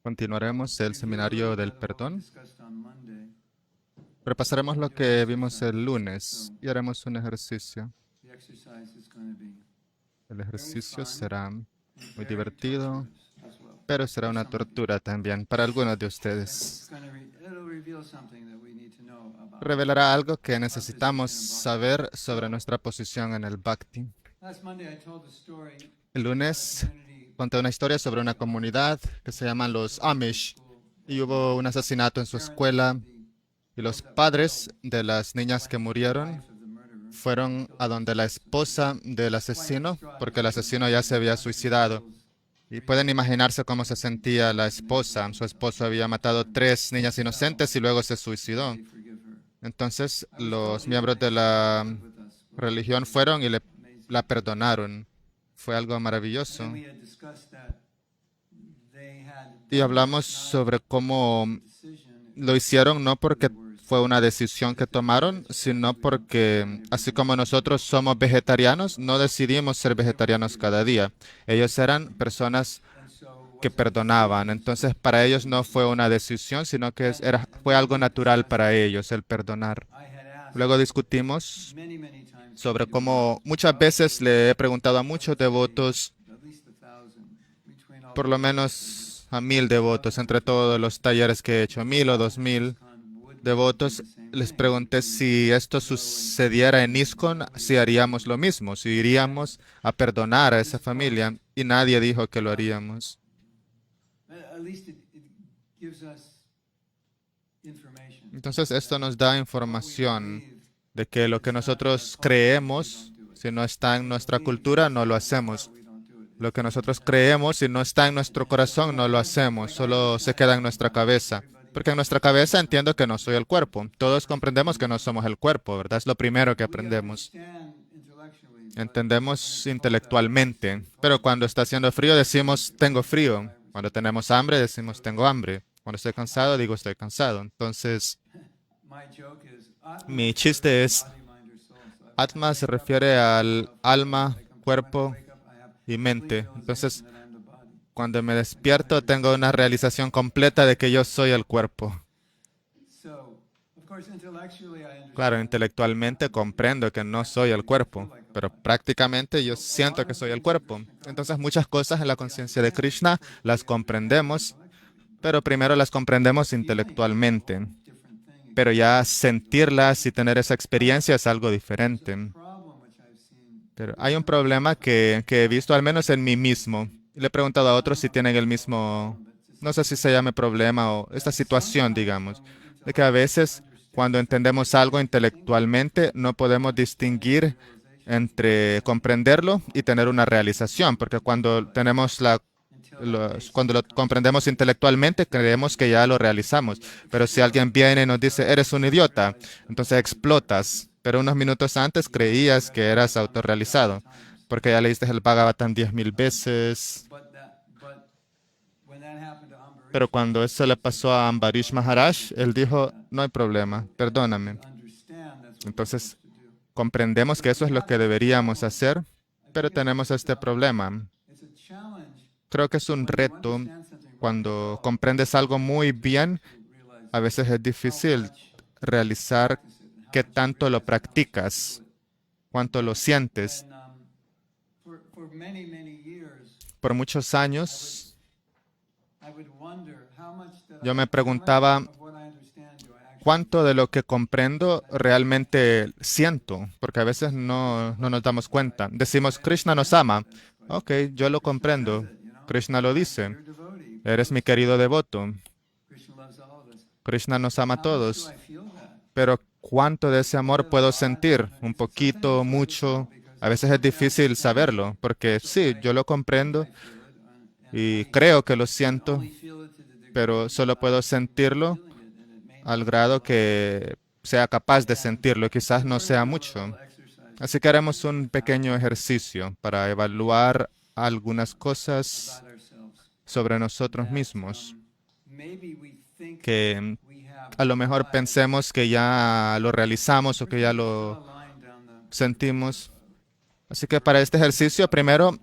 Continuaremos el seminario del perdón. Repasaremos lo que vimos el lunes y haremos un ejercicio. El ejercicio será muy divertido, pero será una tortura también para algunos de ustedes. Revelará algo que necesitamos saber sobre nuestra posición en el Bhakti. El lunes conté una historia sobre una comunidad que se llaman los Amish y hubo un asesinato en su escuela y los padres de las niñas que murieron fueron a donde la esposa del asesino, porque el asesino ya se había suicidado. Y pueden imaginarse cómo se sentía la esposa. Su esposo había matado 3 niñas inocentes y luego se suicidó. Entonces, los miembros de la religión fueron y la perdonaron. Fue algo maravilloso. Y hablamos sobre cómo lo hicieron no porque fue una decisión que tomaron, sino porque, así como nosotros somos vegetarianos, no decidimos ser vegetarianos cada día. Ellos eran personas que perdonaban. Entonces, para ellos no fue una decisión, sino que fue algo natural para ellos, el perdonar. Luego discutimos sobre cómo muchas veces le he preguntado a muchos devotos, por lo menos a 1000 devotos, entre todos los talleres que he hecho, 1000 o 2000 devotos, les pregunté si esto sucediera en ISKCON, si haríamos lo mismo, si iríamos a perdonar a esa familia, y nadie dijo que lo haríamos. Entonces, esto nos da información de que lo que nosotros creemos, si no está en nuestra cultura, no lo hacemos. Lo que nosotros creemos, si no está en nuestro corazón, no lo hacemos, solo se queda en nuestra cabeza. Porque en nuestra cabeza entiendo que no soy el cuerpo. Todos comprendemos que no somos el cuerpo, ¿verdad? Es lo primero que aprendemos. Entendemos intelectualmente, pero cuando está haciendo frío decimos tengo frío. Cuando tenemos hambre decimos tengo hambre. Cuando estoy cansado digo estoy cansado. Entonces, mi chiste es, Atma se refiere al alma, cuerpo y mente. Entonces, cuando me despierto tengo una realización completa de que yo soy el cuerpo. Claro, intelectualmente comprendo que no soy el cuerpo, pero prácticamente yo siento que soy el cuerpo. Entonces muchas cosas en la conciencia de Krishna las comprendemos, pero primero las comprendemos intelectualmente. Pero ya sentirlas y tener esa experiencia es algo diferente. Pero hay un problema que he visto, al menos en mí mismo. Le he preguntado a otros si tienen el mismo, no sé si se llame problema o esta situación, digamos, de que a veces cuando entendemos algo intelectualmente no podemos distinguir entre comprenderlo y tener una realización, porque cuando cuando lo comprendemos intelectualmente creemos que ya lo realizamos, pero si alguien viene y nos dice, eres un idiota, entonces explotas, pero unos minutos antes creías que eras autorrealizado, porque ya leíste el Bhagavatam 10,000 veces. Pero cuando eso le pasó a Ambarish Maharaj, él dijo, no hay problema, perdóname. Entonces, comprendemos que eso es lo que deberíamos hacer, pero tenemos este problema. Creo que es un reto cuando comprendes algo muy bien, a veces es difícil realizar qué tanto lo practicas, cuánto lo sientes. Por muchos años, yo me preguntaba cuánto de lo que comprendo realmente siento, porque a veces no nos damos cuenta. Decimos, Krishna nos ama. Ok, yo lo comprendo. Krishna lo dice. Eres mi querido devoto. Krishna nos ama a todos. Pero ¿cuánto de ese amor puedo sentir? ¿Un poquito, mucho? A veces es difícil saberlo, porque sí, yo lo comprendo y creo que lo siento, pero solo puedo sentirlo al grado que sea capaz de sentirlo. Quizás no sea mucho. Así que haremos un pequeño ejercicio para evaluar algunas cosas sobre nosotros mismos, que a lo mejor pensemos que ya lo realizamos o que ya lo sentimos. Así que para este ejercicio, primero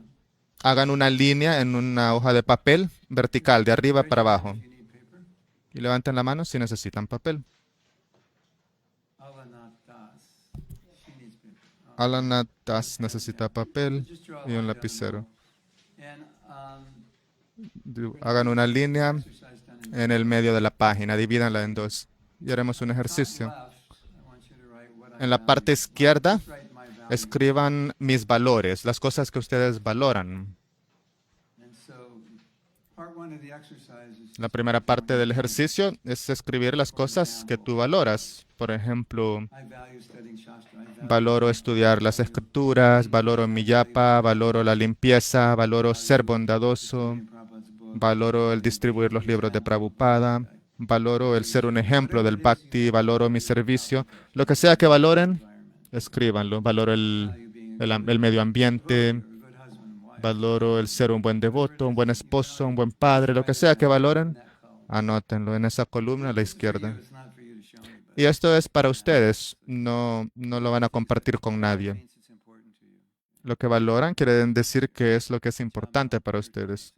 hagan una línea en una hoja de papel vertical, de arriba para abajo. Y levanten la mano si necesitan papel. Alana Das necesita papel y un lapicero. Hagan una línea en el medio de la página, divídanla en dos. Y haremos un ejercicio. En la parte izquierda, escriban mis valores, las cosas que ustedes valoran. La primera parte del ejercicio es escribir las cosas que tú valoras. Por ejemplo, valoro estudiar las escrituras, valoro mi yapa, valoro la limpieza, valoro ser bondadoso, valoro el distribuir los libros de Prabhupada, valoro el ser un ejemplo del Bhakti, valoro mi servicio. Lo que sea que valoren, escríbanlo. Valoro el medio ambiente, valoro el ser un buen devoto, un buen esposo, un buen padre, lo que sea que valoren, anótenlo en esa columna a la izquierda. Y esto es para ustedes, no lo van a compartir con nadie. Lo que valoran quiere decir que es lo que es importante para ustedes.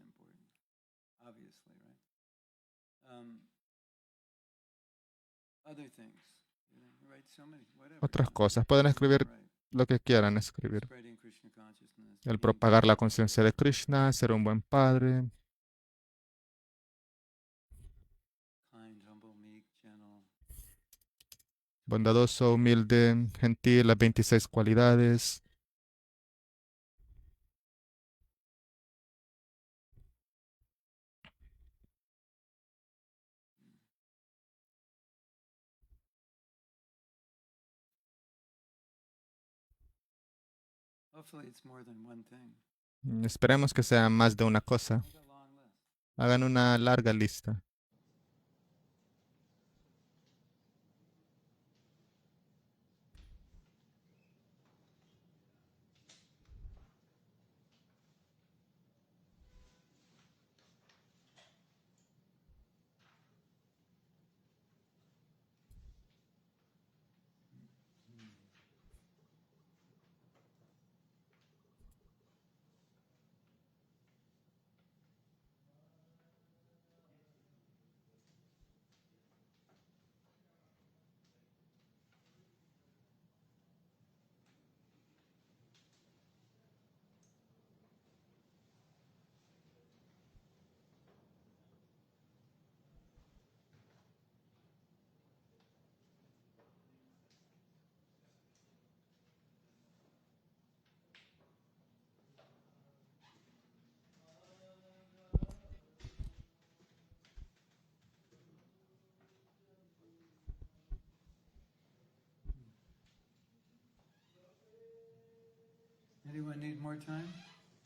Otras cosas, pueden escribir lo que quieran escribir. El propagar la conciencia de Krishna, ser un buen padre, bondadoso, humilde, gentil, las 26 cualidades. Esperemos que sea más de una cosa. Hagan una larga lista.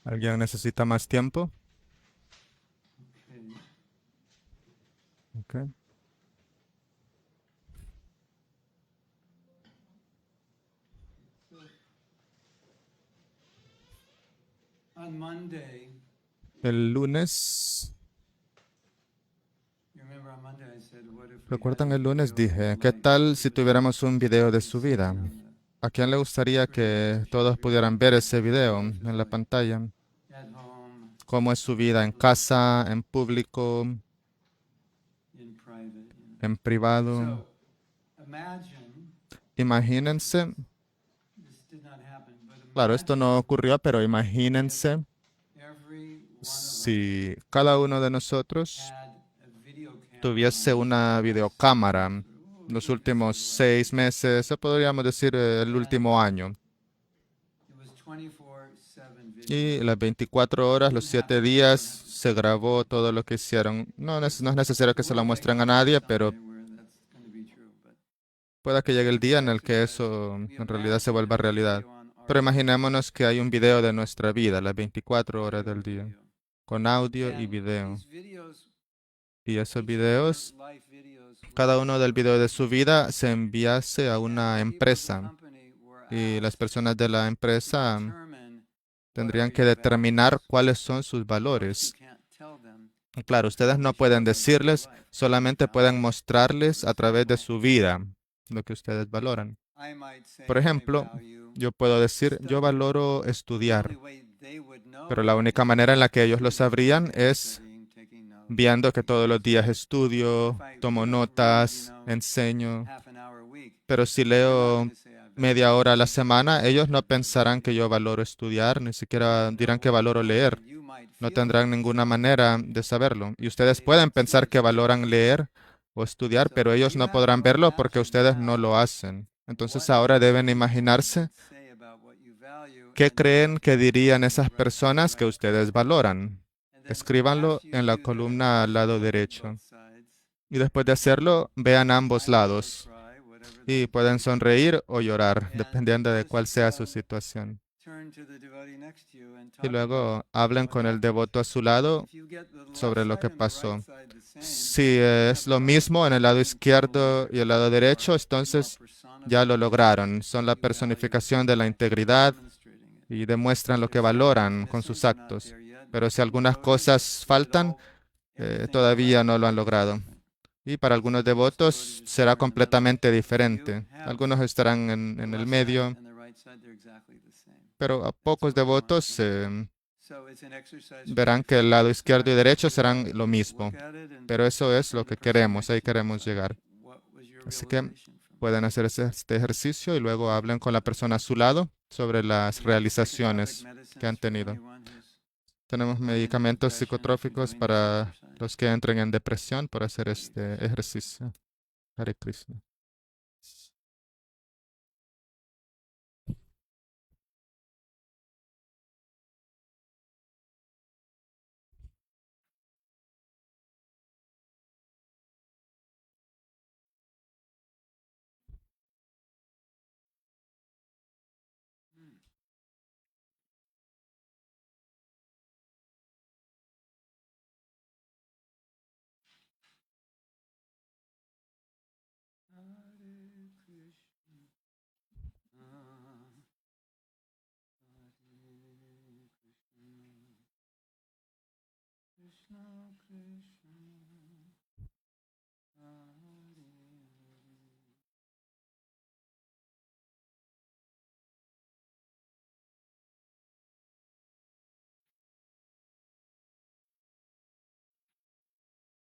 ¿Alguien necesita más tiempo? Okay. El lunes, ¿recuerdan el lunes? Dije, ¿qué tal si tuviéramos un video de su vida? ¿A quién le gustaría que todos pudieran ver ese video en la pantalla? ¿Cómo es su vida en casa, en público, en privado? Imagínense, claro, esto no ocurrió, pero imagínense si cada uno de nosotros tuviese una videocámara los últimos 6 meses, o podríamos decir el último año. Y las 24 horas, los 7 días, se grabó todo lo que hicieron. No es necesario que se lo muestren a nadie, pero pueda que llegue el día en el que eso en realidad se vuelva realidad. Pero imaginémonos que hay un video de nuestra vida, las 24 horas del día, con audio y video. Y esos videos, cada uno del video de su vida se enviase a una empresa. Y las personas de la empresa tendrían que determinar cuáles son sus valores. Claro, ustedes no pueden decirles, solamente pueden mostrarles a través de su vida lo que ustedes valoran. Por ejemplo, yo puedo decir, yo valoro estudiar. Pero la única manera en la que ellos lo sabrían es viendo que todos los días estudio, tomo notas, enseño. Pero si leo media hora a la semana, ellos no pensarán que yo valoro estudiar, ni siquiera dirán que valoro leer. No tendrán ninguna manera de saberlo. Y ustedes pueden pensar que valoran leer o estudiar, pero ellos no podrán verlo porque ustedes no lo hacen. Entonces ahora deben imaginarse qué creen que dirían esas personas que ustedes valoran. Escríbanlo en la columna al lado derecho. Y después de hacerlo, vean ambos lados. Y pueden sonreír o llorar, dependiendo de cuál sea su situación. Y luego hablen con el devoto a su lado sobre lo que pasó. Si es lo mismo en el lado izquierdo y el lado derecho, entonces ya lo lograron. Son la personificación de la integridad y demuestran lo que valoran con sus actos. Pero si algunas cosas faltan, todavía no lo han logrado. Y para algunos devotos será completamente diferente. Algunos estarán en el medio, pero a pocos devotos verán que el lado izquierdo y derecho serán lo mismo. Pero eso es lo que queremos, ahí queremos llegar. Así que pueden hacer este ejercicio y luego hablen con la persona a su lado sobre las realizaciones que han tenido. Tenemos medicamentos psicotróficos para los que entren en depresión por hacer este ejercicio. Hare Krishna.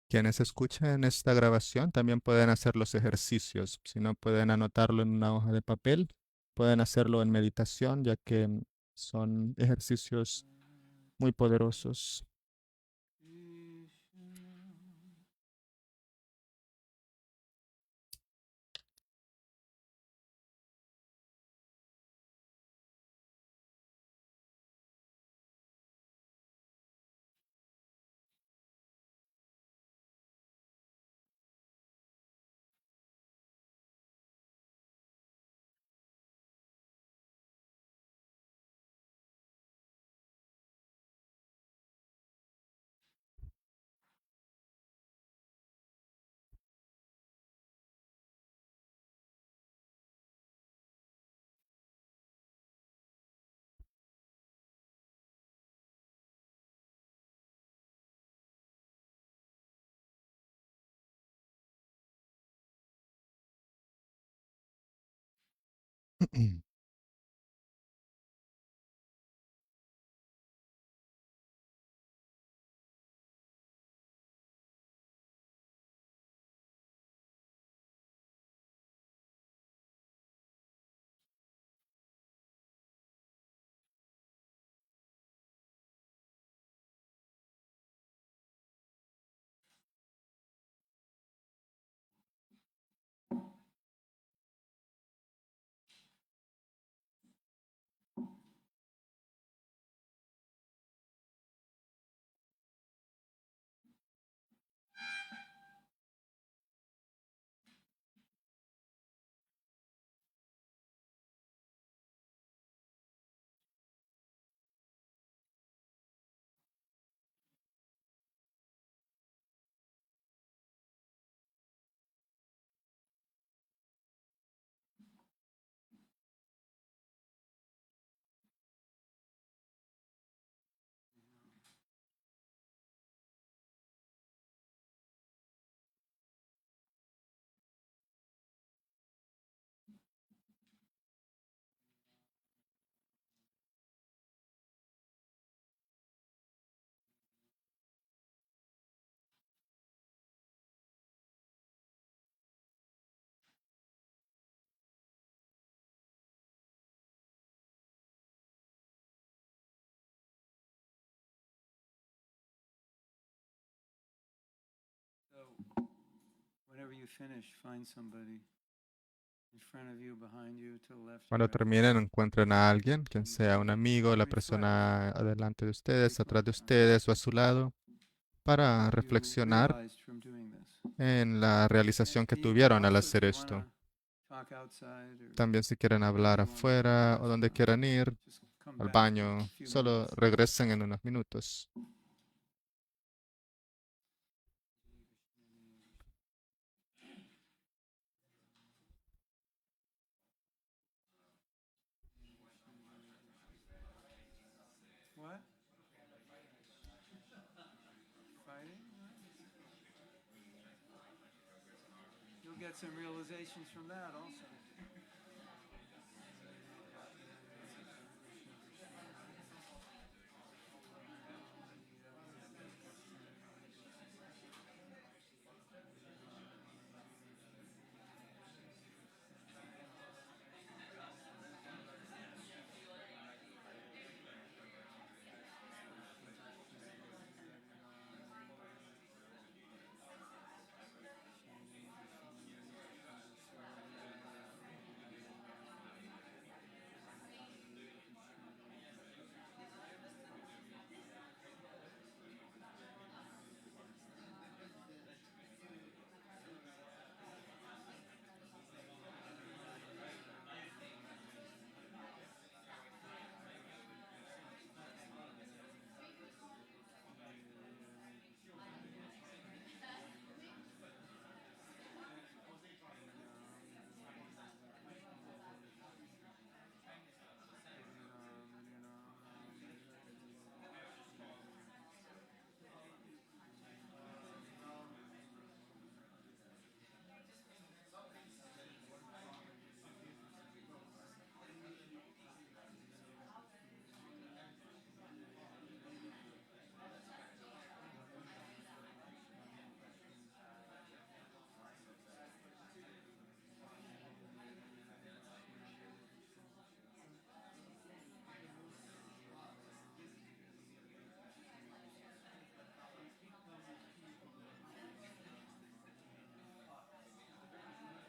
Quienes escuchen esta grabación también pueden hacer los ejercicios. Si no pueden anotarlo en una hoja de papel, pueden hacerlo en meditación, ya que son ejercicios muy poderosos. Cuando terminen, encuentren a alguien, quien sea un amigo, la persona adelante de ustedes, atrás de ustedes o a su lado, para reflexionar en la realización que tuvieron al hacer esto. También si quieren hablar afuera o donde quieran ir, al baño, solo regresen en unos minutos.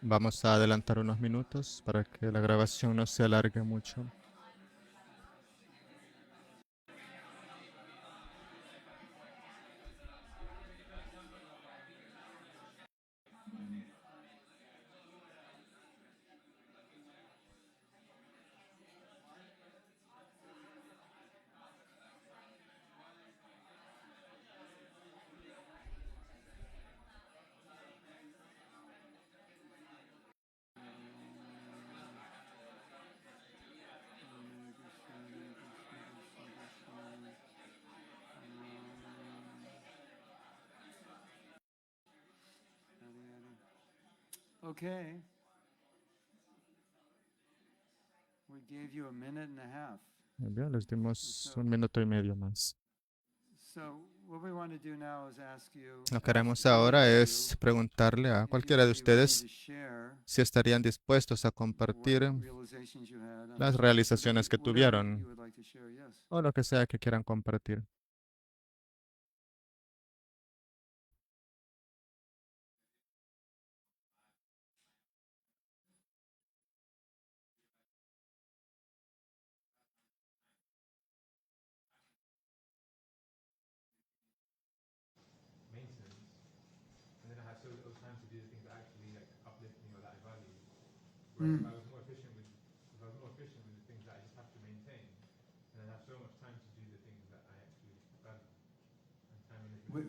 Vamos a adelantar unos minutos para que la grabación no se alargue mucho. Okay. We gave you a minute and a half. Muy bien, les dimos un minuto y medio más. So what we want to do now is ask you, Lo que haremos ahora es preguntarle a if cualquiera de you'd be willing ustedes to share si estarían dispuestos a what compartir realizations you had on las this, realizaciones que whatever you tuvieron would like to share, yes. o lo que sea que quieran compartir. Mm.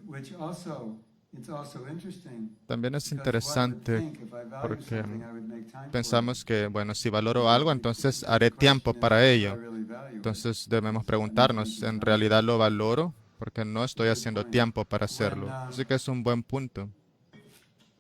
Which also, it's also interesting También es because one would interesante think if I value porque something, I would make time for it. pensamos que, bueno, si valoro And algo, the entonces haré tiempo question is, para do I ello. really value it? Entonces debemos So that means we preguntarnos, ¿en decide. realidad lo valoro? Porque no estoy Good haciendo point. tiempo para When hacerlo. Así que es un buen punto.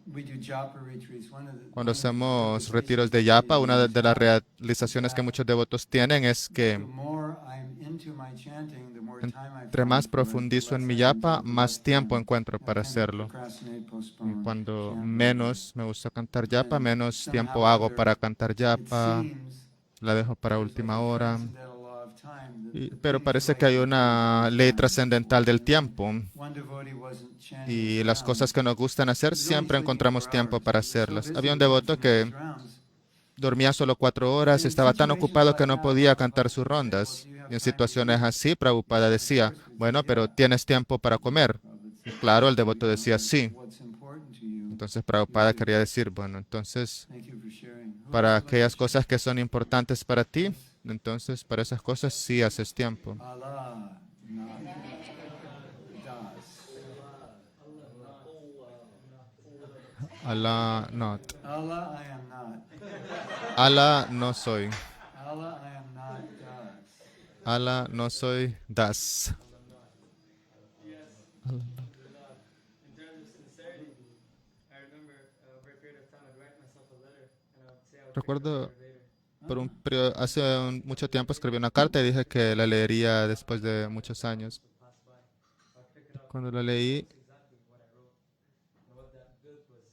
we do japa retreats, one Cuando of the hacemos retiros realizations de many yapa, una devotees de las have is realizaciones que that muchos devotos tienen es the que more I'm into my chanting, the more time I entre find más for it, the profundizo en less mi I need yapa, to, the más less tiempo time encuentro I para tend to hacerlo. procrastinate, Y postpone, cuando chant later. menos me gusta cantar yapa, And menos somehow tiempo or hago other, para cantar it yapa, seems la dejo para there's like última a hora. transcendental law of time time. Pero parece que hay una ley trascendental del tiempo One devotee wasn't chanting y his las cosas rounds. que nos gustan He hacer was only siempre sleeping encontramos 4 tiempo hours. para He was so hacerlas. busy Había un devoto chanting his que rounds. dormía solo 4 horas y In estaba tan situations ocupado que like no that, podía cantar Prabhupada sus would say, well, rondas. do you have Y en time to situaciones eat? así, Prabhupada Of decía, course, we'd say, bueno, pero yeah. ¿tienes tiempo para comer? Prabhupada Y said, claro, el so, devoto decía sí. what's important to you, Entonces you Prabhupada do. quería decir, bueno, entonces Thank you for sharing. Who else para would like to aquellas share? cosas que son importantes para ti, Yes. entonces para esas cosas sí haces tiempo. Allah, not das. Allah not. Allah, I am not. Allah no soy. Allah, I am not das. Allah no soy das. In terms of sincerity, I remember over a period of time I'd write myself a letter and I would say I would pick it up Recuerdo later. por un periodo, hace mucho tiempo escribí una carta y dije que la leería después de muchos años. Would pass by. I'd pick it up. Cuando la leí, That's exactly what I wrote. And what that built was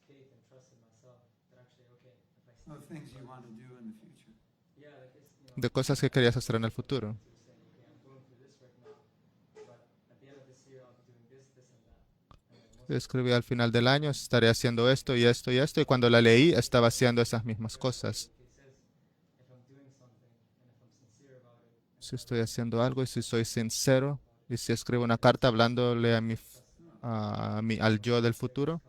faith and trust in myself. That actually, okay, if I Of things you want to do in the future. yeah, like it's de cosas que querías hacer en el futuro. to say, okay, I'm going through this right now, but at the end of this year I'll be doing this, this, and that. And then most Escribí al final del año, estaré haciendo esto y esto y esto. Y cuando la leí, estaba haciendo esas mismas cosas. it says if I'm doing something and if I'm sincere about it, Si estoy haciendo algo y si soy sincero, y si escribo una carta hablándole al yo del futuro,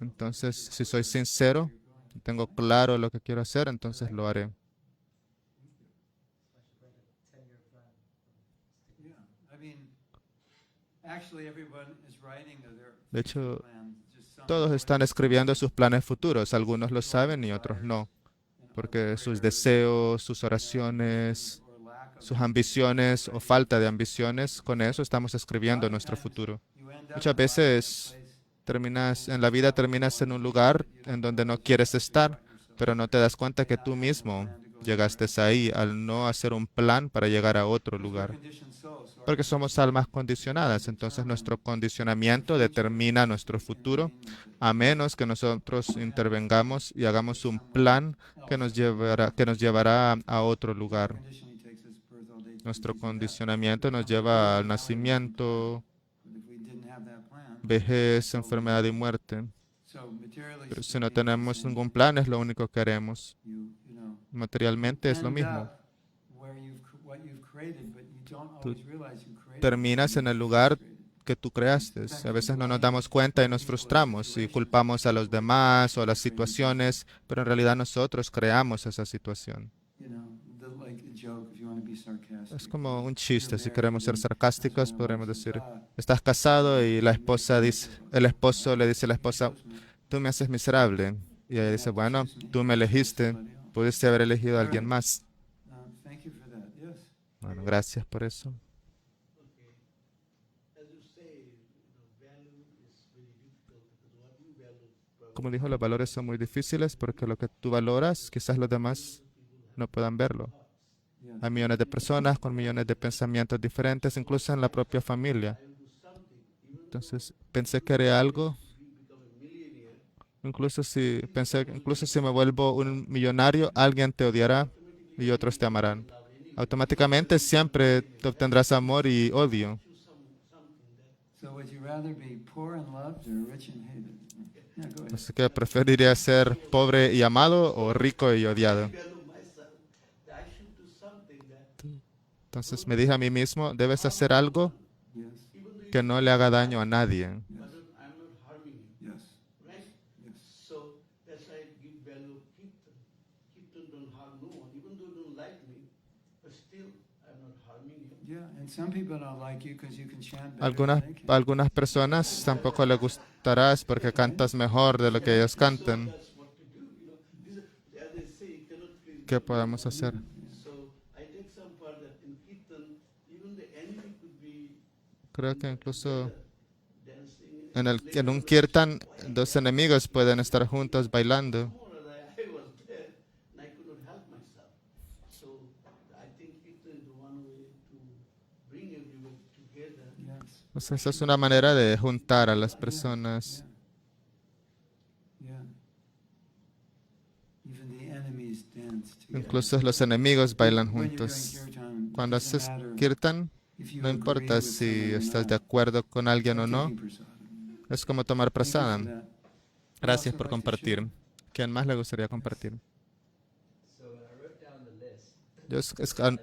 entonces si soy sincero, tengo claro lo que quiero hacer, entonces lo haré. Yeah, I mean, actually, everyone is writing their De hecho, plans. Just some todos people están escribiendo sus planes futuros. Algunos lo saben y otros no, and porque other sus prayers, deseos, sus oraciones, or lack of sus ambiciones o falta de ambiciones, con eso estamos escribiendo nuestro futuro. you end up Muchas in veces en la vida terminas en un lugar en donde no quieres estar, pero no te das cuenta que tú mismo llegaste ahí al no hacer un plan para llegar a otro lugar. Porque somos almas condicionadas, entonces nuestro condicionamiento determina nuestro futuro, a menos que nosotros intervengamos y hagamos un plan que nos llevará a otro lugar. Nuestro condicionamiento nos lleva al nacimiento, vejez, enfermedad y muerte. Pero si no tenemos ningún plan, es lo único que haremos. Materialmente es lo mismo. Tú terminas en el lugar que tú creaste. A veces no nos damos cuenta y nos frustramos y culpamos a los demás o a las situaciones, pero en realidad nosotros creamos esa situación. Es como un chiste, si queremos ser sarcásticos, podremos decir, estás casado y la esposa dice, el esposo le dice a la esposa, tú me haces miserable. Y ella dice, bueno, tú me elegiste, pudiste haber elegido a alguien más. Bueno, gracias por eso. Como dijo, los valores son muy difíciles porque lo que tú valoras, quizás los demás no puedan verlo. Hay millones de personas con millones de pensamientos diferentes, incluso en la propia familia. Entonces, pensé que haré algo. Incluso si me vuelvo un millonario, alguien te odiará y otros te amarán. Automáticamente siempre te obtendrás amor y odio. Así que preferiría ser pobre y amado o rico y odiado. Entonces me dije a mí mismo, debes hacer algo que no le haga daño a nadie. Algunas personas tampoco les gustarás porque cantas mejor de lo que ellos cantan. ¿Qué podemos hacer? Creo que incluso en un kirtan, dos enemigos pueden estar juntos bailando. Pues esa es una manera de juntar a las personas. Even the enemies dance Incluso los enemigos bailan When you're doing juntos. kirtan, it Cuando doesn't haces matter kirtan, if you no agree importa with si someone or estás de not. acuerdo con It's alguien o like no. taking prasadam. Es como tomar Thank you for prasadam. that. Who else Gracias would por like to share? compartir. ¿Quién más le gustaría compartir? So when I wrote down the list, Yo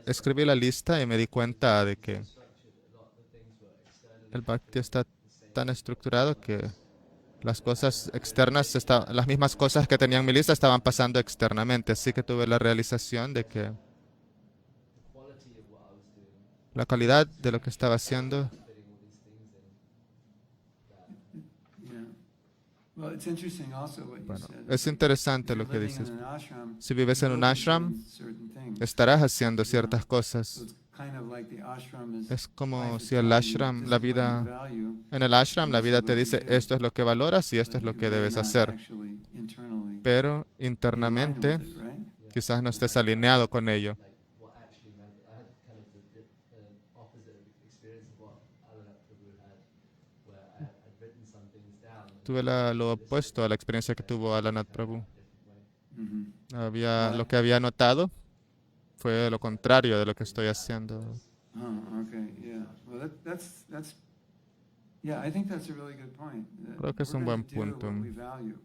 escribí la lista y me di cuenta de que structured a lot of the things were externally el Bhakti está the same. tan estructurado que las cosas externas, las mismas cosas que tenía en mi lista estaban pasando externamente. Así que tuve la realización de que The quality of what I was doing, la calidad de lo que estaba haciendo, fitting all these things in. Yeah. Well, it's interesting also what you bueno, said. es interesante If lo you're que living dices. in an ashram, Si vives en you un will be ashram, doing certain things. estarás haciendo ciertas So cosas. it's kind of like the ashram is Es como life is si el telling you, ashram, this la is what you vida, value, en el ashram, la this is vida what te you dice, do. esto es lo que valoras y esto But es lo you que may debes not hacer. actually internally Pero be aligned internamente, with it, right? quizás no estés alineado con ello. Like what actually meant, I had kind of the opposite experience of what Alanat Prabhu had, where I'd written some things down. And Tuve lo opuesto a la experiencia que tuvo Alanat Prabhu. Mhm. Lo que había notado fue lo contrario de lo que estoy haciendo. Oh, okay, yeah. Well, that's yeah, I think that's a really good point. That Creo que es we're un gonna buen do punto. what we value.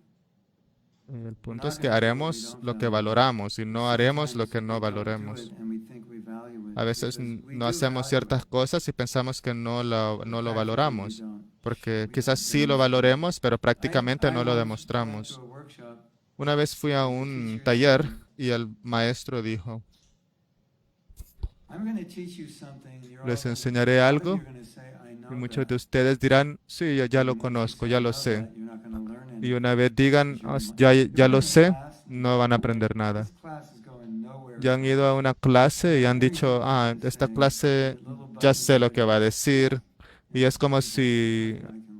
Y el punto not es que gonna do what we haremos don't lo que value. valoramos y no haremos lo Sometimes que no we don't do valoremos. it and we think we value it A veces because we no do hacemos value ciertas it, cosas y pensamos que no lo but practically we valoramos, don't. porque We quizás don't sí lo demonstrate. valoremos, pero prácticamente I no lo once went demostramos. to a workshop. Una vez fui a The un teacher taller said, y el maestro dijo, I'm gonna teach you something. You're all les gonna- enseñaré a lot of algo you are gonna say, I know y muchos that. de ustedes dirán, sí, ya lo And if you conozco, say, ya "I lo know sé. that", you're not gonna learn Y anything, una vez digan, because you're "Oh, in- ya You've lo been in sé", class, no van a aprender nada. this class is going nowhere. Ya han ido a una clase y han dicho, esta clase ya sé lo que va a decir. Y es como si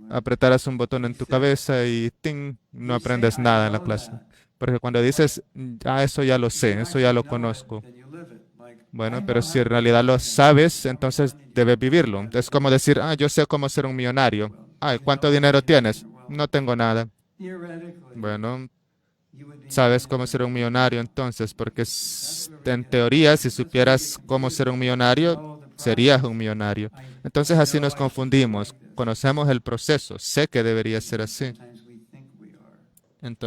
apretaras un botón en tu cabeza y ¡ting! No aprendes nada en la clase. Porque cuando dices, eso ya lo sé, eso ya lo conozco. Bueno, pero si en realidad lo sabes, entonces debes vivirlo. Es como decir, yo sé cómo ser un millonario. ¿Cuánto dinero tienes? No tengo nada. Bueno, sabes cómo ser un millonario entonces, porque en teoría, si supieras cómo ser un millonario, serías un millonario. Entonces así nos confundimos. Conocemos el proceso. Sé que debería ser así.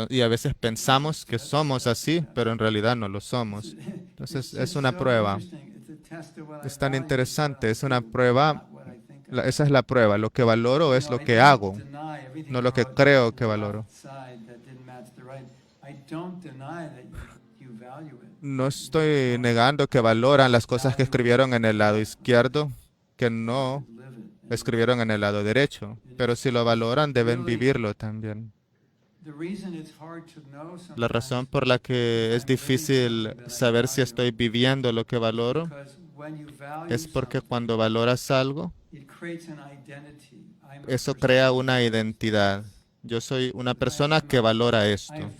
Y a veces pensamos que somos así, pero en realidad no lo somos. Entonces es una prueba. Es tan interesante. Es una prueba. Esa es la prueba. Lo que valoro es lo que hago, no lo que creo que valoro. No estoy negando que valoran las cosas que escribieron en el lado izquierdo, que no escribieron en el lado derecho. Pero si lo valoran, deben vivirlo también. La razón por la que es difícil saber si estoy viviendo lo que valoro es porque cuando valoras algo, eso crea una identidad. Yo soy una persona que valora esto.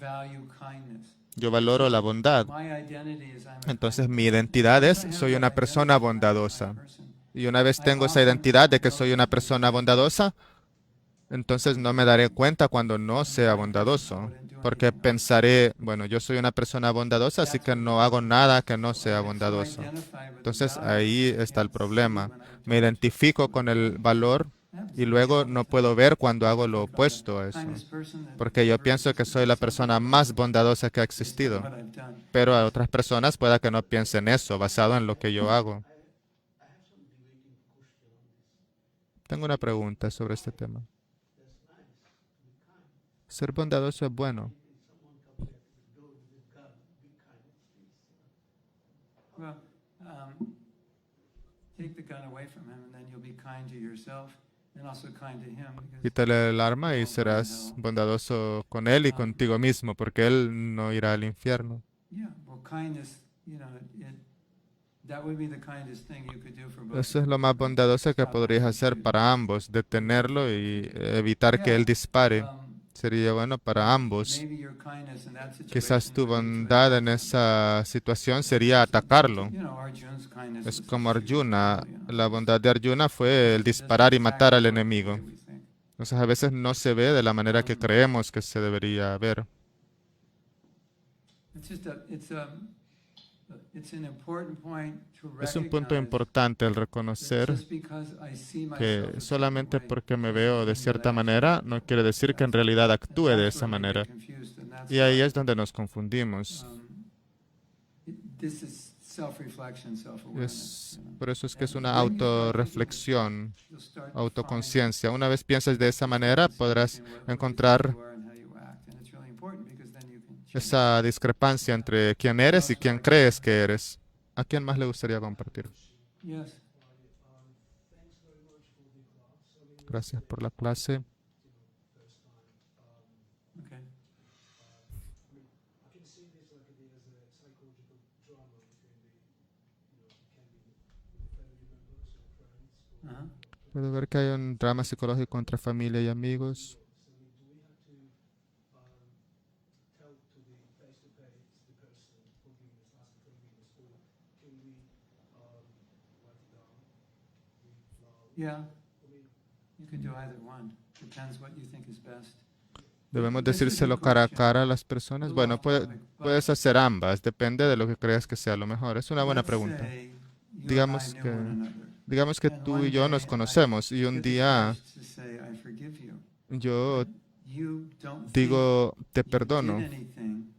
Yo valoro la bondad. Entonces mi identidad es, soy una persona bondadosa. Y una vez tengo esa identidad de que soy una persona bondadosa, entonces no me daré cuenta cuando no sea bondadoso, porque pensaré, bueno, yo soy una persona bondadosa, así que no hago nada que no sea bondadoso. Entonces ahí está el problema. Me identifico con el valor y luego no puedo ver cuando hago lo opuesto a eso, porque yo pienso que soy la persona más bondadosa que ha existido, pero a otras personas pueda que no piensen eso, basado en lo que yo hago. Tengo una pregunta sobre este tema. Ser bondadoso es bueno. Quítale el arma y serás bondadoso con él y contigo mismo, porque él no irá al infierno. Eso es lo más bondadoso que podrías hacer para ambos, detenerlo y evitar que él dispare. Sería bueno para ambos. Quizás tu bondad en esa situación sería atacarlo. Es como Arjuna. La bondad de Arjuna fue el disparar y matar al enemigo. Entonces a veces no se ve de la manera que creemos que se debería ver. It's an important point to Es un punto recognize importante el that reconocer just because I see myself que a certain solamente way porque me doesn't veo de mean that cierta I actually manera am. no quiere decir que en realidad actúe de That's esa where we get manera. confused, and that's Y ahí why es donde nos confundimos. this is self-reflection, self-awareness. Por eso es que es And una when you start thinking this way, autorreflexión, you'll start to find autoconciencia. Una vez piensas de esa manera, podrás consistency in what you say encontrar you are and how you act. And it's really important because then you can change. esa discrepancia entre quién eres y quién crees que eres. ¿A quién más le gustaría compartir? Yes. Gracias por la clase. Okay. Uh-huh. Puedo ver que hay un drama psicológico entre familia y amigos. Yeah. You can do either one. Depends what you think is best. ¿Debemos decírselo cara a cara a las personas? Bueno, puedes hacer ambas, depende de lo que creas que sea lo mejor. Es una buena Let's pregunta. say you and I Digamos knew que, one another. digamos que And tú one y yo day nos I conocemos y un feel the día urge to say, I forgive you. yo You don't think digo, te you did perdono, anything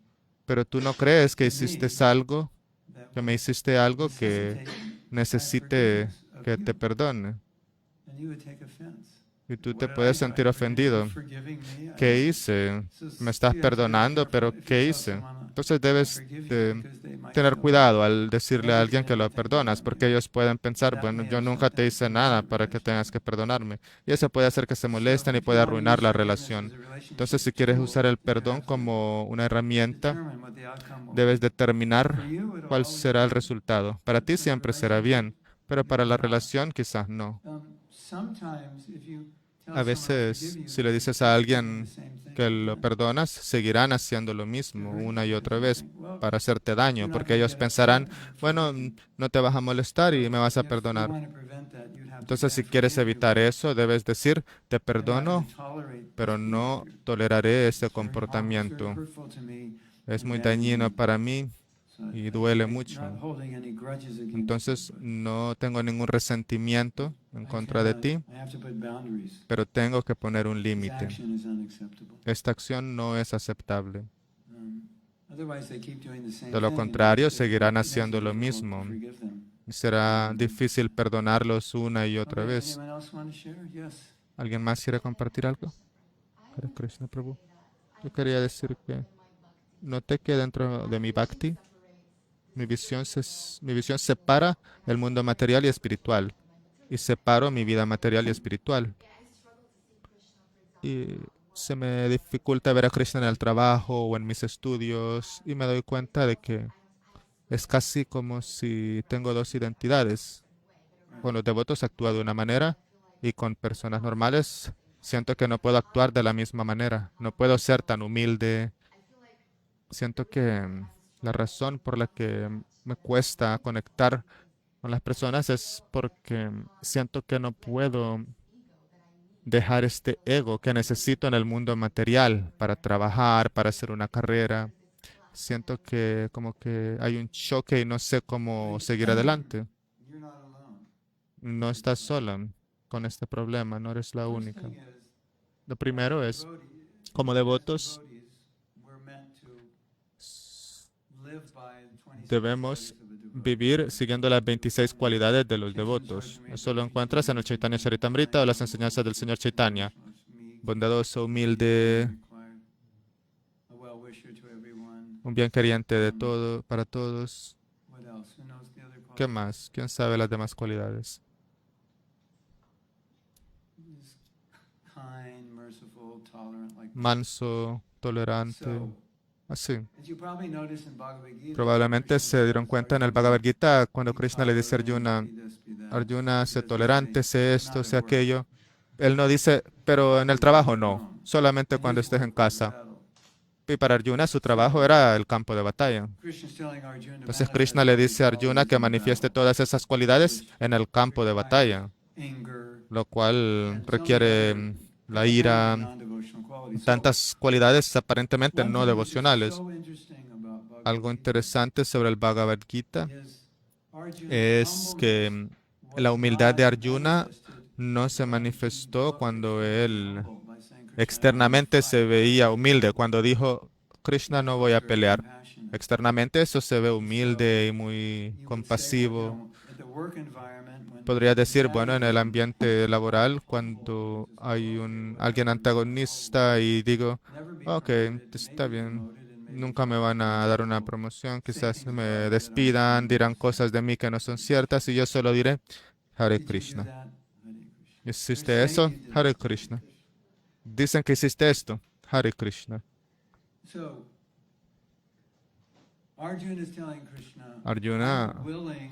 pero tú no crees que to hiciste me algo, that que would me hiciste algo que necessitate necesite forgiveness of que you. te perdone. And you would take offense. Y tú What te did I puedes do? sentir I ofendido. forgiving me? ¿Qué hice? Me estás perdonando, pero ¿qué hice? Entonces debes de tener cuidado al decirle a alguien que lo perdonas, porque ellos pueden pensar, bueno, yo nunca te hice nada para que tengas que perdonarme. Y eso puede hacer que se molesten y puede arruinar la relación. Entonces, si quieres usar el perdón como una herramienta, debes determinar cuál será el resultado. Para ti siempre será bien, pero para la relación quizás no. A veces, si le dices a alguien que lo perdonas, seguirán haciendo lo mismo una y otra vez para hacerte daño, porque ellos pensarán, bueno, no te vas a molestar y me vas a perdonar. Entonces, si quieres evitar eso, debes decir, te perdono, pero no toleraré ese comportamiento. Es muy dañino para mí y duele mucho. Entonces, no tengo ningún resentimiento en contra de ti, pero tengo que poner un límite. Esta acción no es aceptable. De lo contrario, seguirán haciendo lo mismo. Y será difícil perdonarlos una y otra vez. ¿Alguien más quiere compartir algo? Hare Krishna, Prabhu. Yo quería decir que noté que dentro de mi bhakti, mi visión separa el mundo material y espiritual. Y separo mi vida material y espiritual. Y se me dificulta ver a Krishna en el trabajo o en mis estudios. Y me doy cuenta de que es casi como si tengo dos identidades. Con los devotos actúo de una manera y con personas normales siento que no puedo actuar de la misma manera. No puedo ser tan humilde. Siento que la razón por la que me cuesta conectar con las personas es porque siento que no puedo dejar este ego que necesito en el mundo material para trabajar, para hacer una carrera. Siento que como que hay un choque y no sé cómo seguir adelante. No estás sola con este problema, no eres la única. Lo primero es, como devotos, debemos vivir siguiendo las 26 cualidades de los devotos. Eso lo encuentras en el Chaitanya Charitamrita o las enseñanzas del Señor Chaitanya. Bondadoso, humilde, un bien queriente de todo, para todos. ¿Qué más? ¿Quién sabe las demás cualidades? Manso, tolerante, así. Probablemente se dieron cuenta en el Bhagavad Gita cuando Krishna le dice a Arjuna, Arjuna, sé tolerante, sé esto, sé aquello. Él no dice, pero en el trabajo no, solamente cuando estés en casa. Y para Arjuna su trabajo era el campo de batalla. Entonces Krishna le dice a Arjuna que manifieste todas esas cualidades en el campo de batalla, lo cual requiere la ira, tantas cualidades aparentemente no devocionales. algo interesante sobre el Bhagavad Gita is Arjuna's es que humbleness la was humildad not de Arjuna manifested no se manifestó cuando él humble by saying, "Krishna, I don't externamente wanna se fight." veía humilde, cuando dijo, Krishna, no voy a Very pelear. compassionate. Externamente eso se ve humilde y muy You would say, compasivo. at the work environment, when Podría there's decir, bueno, en el antagonism, ambiente laboral, cuando hay alguien antagonista y digo, never be ok, promoted, está maybe bien, demoted, and maybe nunca me van a dar una promoción, quizás me despidan, dirán cosas de mí que no son ciertas y yo solo diré, Hare Did you do Krishna. that? Hare Krishna. ¿Hiciste They're saying eso? you did Hare that. Krishna. Dicen que hiciste esto. Hare Krishna. So, Arjuna is telling Krishna, Arjuna, "I'm willing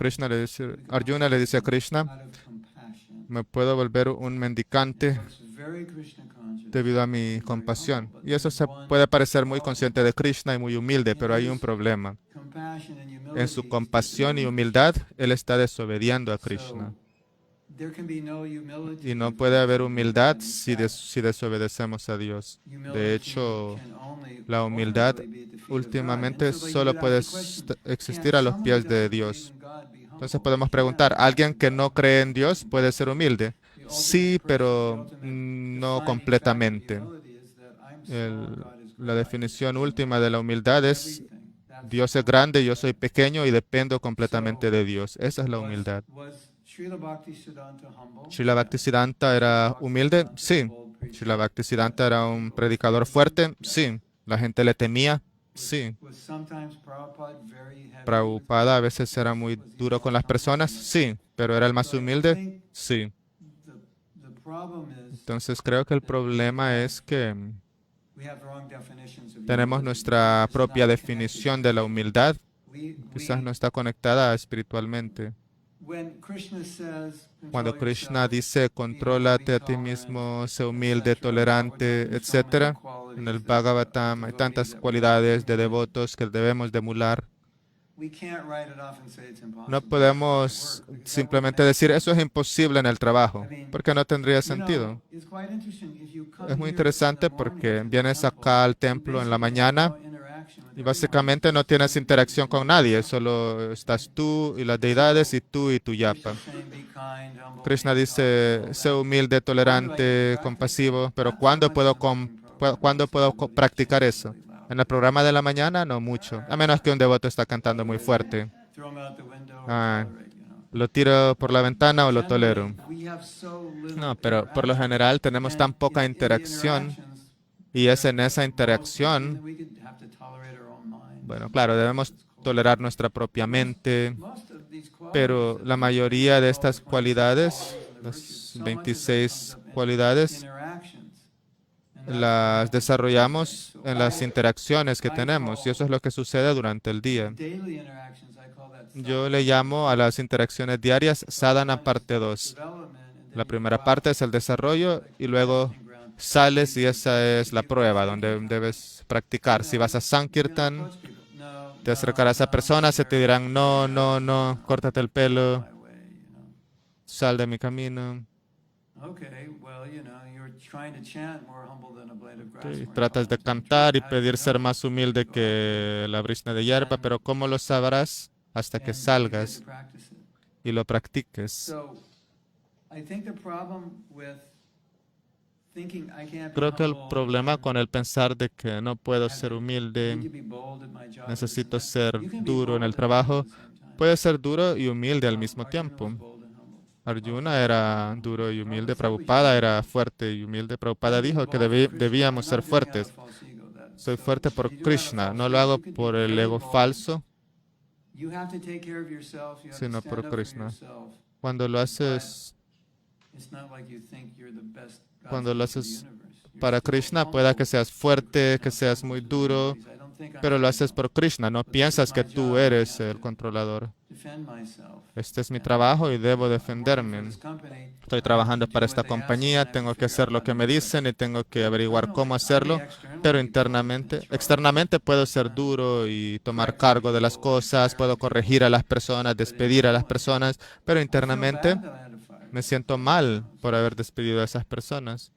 Arjuna le dice a Krishna, out of compassion." me puedo volver un mendicante Looks very Krishna conscious, debido a mi very compasión. humble, but Y eso there's se one puede parecer muy problem. consciente de Krishna y muy humilde, pero hay un problema. Compassion and En su humility is compasión y disobedience. humildad, él está desobediendo a Krishna. So, there can be no humility Y no if puede we haber disobey humildad God. In si, fact, si desobedecemos a Dios. humility De hecho, can only la humildad ultimately be at the feet of God. últimamente And so, like, you solo would puede ask the question, existir can a los someone pies who de doesn't Dios. believe in God be humble? Entonces podemos He preguntar, can't. ¿alguien que no cree en Dios puede ser humilde? The Sí, ultimate pero person, the ultimate no defining completamente. fact of humility is that I'm small, El- God is la great. definición última de la humildad es Everything. That's Dios es grande, yo soy pequeño y dependo completamente de Dios. Esa es la humildad. Was Srila Bhaktisiddhanta humble? ¿Srila Yeah. Bhaktisiddhanta era humilde? Sí. ¿Srila Bhaktisiddhanta era un predicador fuerte? Sí. ¿La gente le temía? Sí. Was sometimes Prabhupada very heavy with ¿Prabhupada a people? veces era muy Was he duro con las most humble? personas? Sí. ¿Pero era el más So I humilde? think Sí. the problem is Entonces creo que el problema es que we have wrong definitions of tenemos humility. nuestra It's propia not connected definición to de la humildad. we- Quizás no está conectada espiritualmente. when Krishna says, Cuando "Control Krishna yourself, dice, contrólate a ti mismo, sé humilde, tolerante, etc., en el Bhagavatam hay tantas cualidades de devotos que debemos de emular. we can't write it off and say it's impossible. No podemos simplemente decir, eso es imposible en el trabajo, porque no tendría sentido. It's quite interesting. If you come Es muy here interesante in the morning porque to the viennes temple, acá al you templo en la basically mañana have no interaction with y everyone. básicamente no tienes interacción con nadie, solo estás tú y las deidades y tu yapa. Krishna saying, "Be kind, humble, Krishna be dice, tolerant." sé humilde, tolerante, compasivo, pero ¿cuándo puedo practicar eso? En el programa de la mañana, no mucho, a menos que un devoto está cantando muy fuerte. Throw 'em out the window or Ah, tolerate, you know. ¿Lo tiro por la ventana o lo tolero? Generally, we have so little No, pero por lo interaction, general tenemos tan and poca it's in the interacción interactions y es en esa that interacción, we could have to tolerate our own minds. bueno, claro, debemos tolerar nuestra propia mente, Most of these qualities pero that la we mayoría de call estas 26 cualidades, qualities and the las virtues, so much of it 26 comes up in cualidades, interactions. And that's las what desarrollamos happens. en las interacciones que tenemos y eso es lo que sucede durante el día. Daily interactions, I call that Yo le llamo a las interacciones diarias sadhana parte 2. development, and then La you primera go parte out es el desarrollo y luego testing ground. sales y esa es la prueba donde debes practicar. Si vas a Sankirtan, Approach people. No, te acercarás a personas y te dirán, no, no, no, córtate el pelo, my way, you know. sal de mi camino. Okay, well, you're trying to chant more humble than a blade of grass. Sí, more tratas de tolerant. cantar y How do you pedir ser know? más humilde que la brisna de hierba, pero ¿cómo lo sabrás? Hasta que And you get salgas to practice it. y lo practiques. So, I think the problem with thinking I can't be Creo que el humble, problema con el pensar de que no puedo ser need to humilde, be bold at my job, necesito this and that. ser You can be duro en bold el and humble trabajo, at the same time. puede ser duro y humilde al mismo Arjuna tiempo. was bold and humble. Arjuna era duro y humilde, Prabhupada Prabhupada era fuerte y humilde. Prabhupada dijo que debíamos ser fuertes. Soy fuerte por Krishna, no lo hago por el ego falso, sino por Krishna. Cuando lo haces para Krishna, pueda que seas fuerte, que seas muy duro, pero lo haces por Krishna, no piensas que tú eres el controlador. Este es mi trabajo y debo defenderme. Estoy trabajando para esta compañía, tengo que hacer lo que me dicen y tengo que averiguar cómo hacerlo, pero externamente puedo ser duro y tomar cargo de las cosas, puedo corregir a las personas, despedir a las personas, pero internamente me siento mal por haber despedido a esas personas.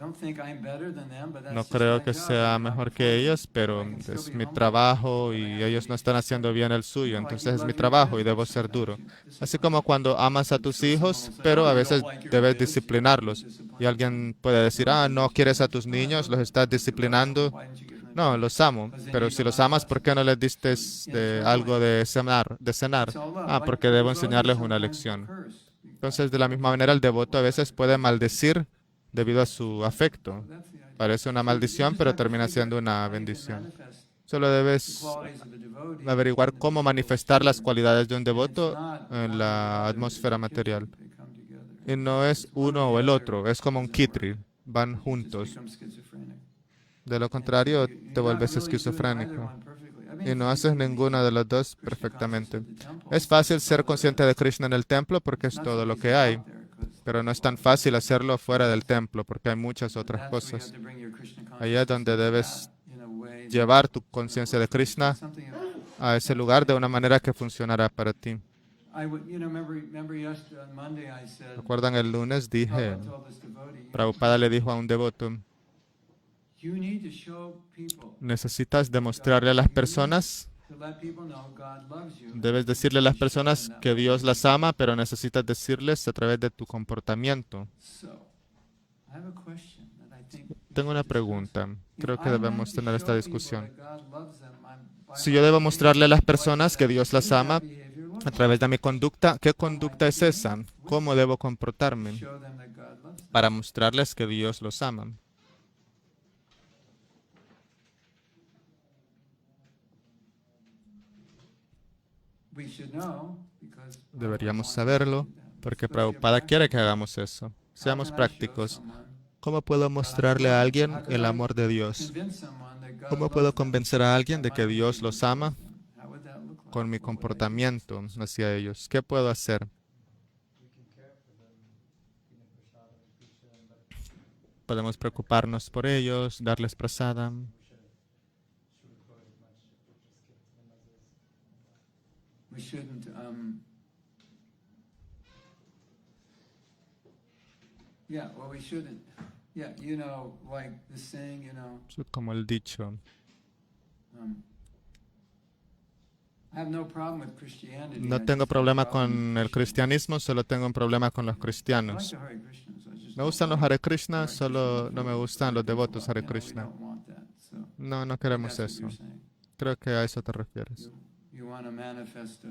don't think I'm better than them, but that's No just creo my que job. sea I'm not mejor que perfect. ellos, pero I can still es be mi humble. trabajo But I y have ellos to no be. están haciendo bien el You suyo. know, like Entonces you es mi love your trabajo y kids, debo but ser sometimes duro. you Así discipline como them. cuando amas a I'm tus sure someone hijos, will say, pero "Oh, a you veces don't like your debes kids, disciplinarlos. you're Y disciplining them." alguien puede decir, No, ah, you no just quieres a say, tus "Oh, I niños, love los them. estás You love them. disciplinando. Why didn't you give them a No, present?" los amo, Because they pero need si to los learn amas, ¿por qué no lessons les diste de algo internally. de cenar, de cenar? It's all love. Ah, Like porque the debo devotee enseñarles una sometimes will lección. curse. Entonces, de la misma manera, el devoto a veces puede maldecir debido a su afecto. That's the idea. Parece una So you maldición, just pero have to termina figure siendo una how you can bendición. manifest Solo the debes qualities of the devotee averiguar in the cómo visible manifestar las sphere. cualidades de un And it's devoto not en one or the la other. It's atmósfera a kitri. material. They come together. Y no es It's one or uno o the el other otro, es como un doesn't work. kitri, van You just juntos. become schizophrenic. De lo And contrario, te you're not vuelves really doing either esquizofrénico one perfectly. I mean, y no it's haces easy to ninguna be de las dos Krishna conscious perfectamente. at the temple. Es fácil That's ser all it consciente de is. Krishna en el templo porque It's es not todo so lo easy que hay, out there 'cause pero no there's es a tan lot of fácil things. hacerlo fuera del templo porque hay muchas And otras that's where you have cosas. to bring your Krishna Ahí es consciousness donde to debes that in a way that llevar tu it's gonna conciencia work de for you. Krishna It's something a ese lugar de una manera que funcionará para ti. remember yesterday on Monday I said, ¿Recuerdan el lunes? Dije, Prabhupada told this devotee, Prabhupada le dijo a un devoto, you need to show people, necesitas demostrarle a las personas, to let people know God loves you. debes decirle a las Show them personas that que by Dios being las ama, pero necesitas decirles a través de tu comportamiento. So, I have a question that I think we Tengo una should discuss. pregunta. If Creo que I debemos want to tener esta show discusión. people that God loves them, by Si my yo debo behavior, mostrarle a las what personas que does Dios las that ama behavior look a través de mi conducta, ¿qué conducta es esa? ¿Cómo debo like? comportarme Show them that God loves them. para mostrarles que Dios los ama? We should know because Deberíamos Prabhupada wants us to saberlo do that. porque Let's be Prabhupada quiere que practical. hagamos eso. How Seamos can I show prácticos. someone ¿Cómo puedo God's mostrarle a love? alguien How can el I amor de Dios? convince someone that God ¿Cómo loves puedo them convencer a alguien by de que my Dios behavior los towards ama them? How would that look like? con mi What would I do? comportamiento hacia ellos? ¿Qué puedo hacer? We can care for them, prasada, puja, and bhakti. Podemos preocuparnos por ellos, darles prasada. Shouldn't record it much, but just give it to them as is. We shouldn't. Yeah, well, we shouldn't. Yeah, like the saying, Es como el dicho. I have no problem with Christianity. No I tengo just have a problema problem with con el Christians. cristianismo, solo tengo un problema con los I like cristianos. the Hare Krishnas. I just Me don't gustan los like Hare Krishna, Hare solo Krishna no me for gustan los other people, devotos Hare we Krishna. don't want that. So No, no that's queremos what eso. you're saying. Creo que a eso te refieres. You want to manifest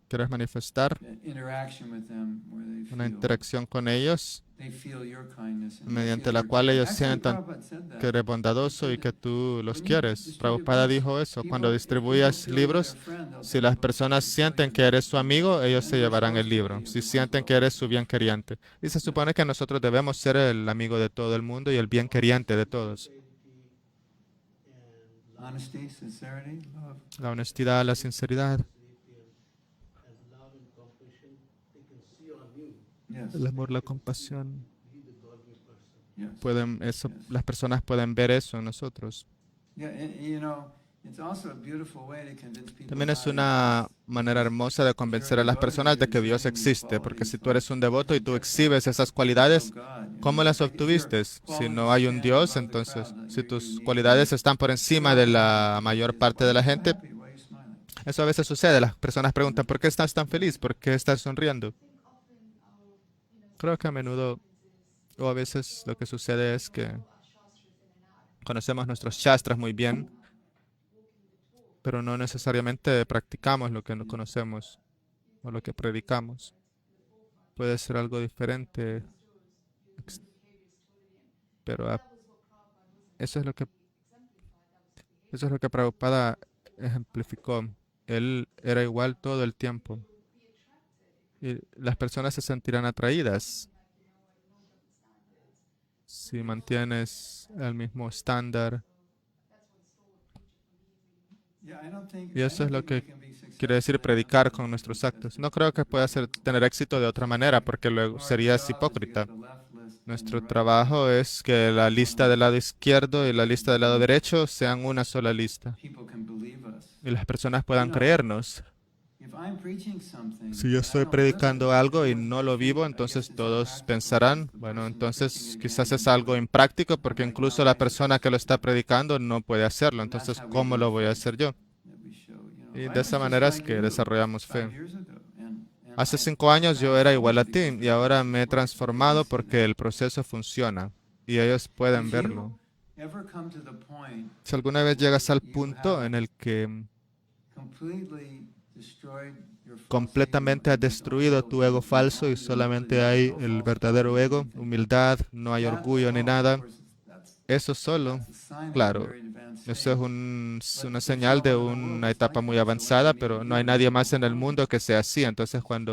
¿Quieres manifestar interaction with them where una interacción con ellos they feel your kindness and they mediante feel la your cual care. ellos Actually, sientan Prabhupada said that. que eres bondadoso y que tú los quieres? Prabhupada dijo eso. People- Cuando if distribuyas people feel you're libros, their friend, they'll si take las the book. personas If they sienten feel que you're eres su amigo, ellos se And we're llevarán el supposed to libro. be Si the ones sienten who que love eres su bien queriente. Y se supone que nosotros debemos ser el amigo de todo el mundo y el bien queriente de todos. Honesty, sincerity, love. La honestidad, la sinceridad, And love and compassion, they can see on you. Yes. el amor, la compasión. Be the godly person. Yes. Las personas pueden ver eso en nosotros. Yeah, it's also a beautiful way to convince people También es about una manera hermosa de convencer a las personas de que Dios existe, porque si tú eres un devoto y tú exhibes esas cualidades, ¿cómo las obtuviste? Si no hay un Dios, entonces, si tus cualidades están por encima de la mayor parte de la gente, eso a veces sucede. Las personas preguntan, ¿por qué estás tan feliz? ¿Por qué estás sonriendo? Creo que a menudo, o a veces, lo que sucede es que conocemos nuestros shastras muy bien, pero no necesariamente practicamos lo que no conocemos o lo que predicamos. Puede ser algo diferente, pero eso es lo que Prabhupada ejemplificó. Él era igual todo el tiempo. Y las personas se sentirán atraídas si mantienes el mismo estándar. Y eso es lo que quiere decir predicar con nuestros actos. No creo que pueda tener éxito de otra manera, porque luego serías hipócrita. Nuestro trabajo es que la lista del lado izquierdo y la lista del lado derecho sean una sola lista. Y las personas puedan creernos. if I'm preaching something Si yo and I estoy don't live it, predicando algo y then no what lo do you vivo, think? I guess entonces it's todos impractical pensarán, because the bueno, person you're preaching entonces to quizás can't es even do algo it. impráctico porque Like, how incluso la persona que lo está righteous. predicando no puede hacerlo. And that's Entonces, how we ¿cómo build lo voy a faith. hacer yo? That we show, Y I de was esa just manera es like que you desarrollamos fe. 5 years ago, and Hace I 5 años yo era igual a ti because y the ahora process me he works, so they can transformado see porque that. el proceso funciona y ellos pueden If you verlo. ever come to the point Si alguna vez llegas al you punto en have el que completely destroyed your false ego completamente has and there's only destruido tu ego humility, falso y only the humility, solamente hay no el false verdadero pride, ego, nothing, humildad, no hay that orgullo ni alone, of nada, course, eso solo, that's a sign of a claro, very advanced eso es faith. una But there's señal no de one in the world una that's etapa like muy that. So when they avanzada, meet pero no you, hay it'll nadie be más en el overwhelming. mundo que sea así. Entonces, Because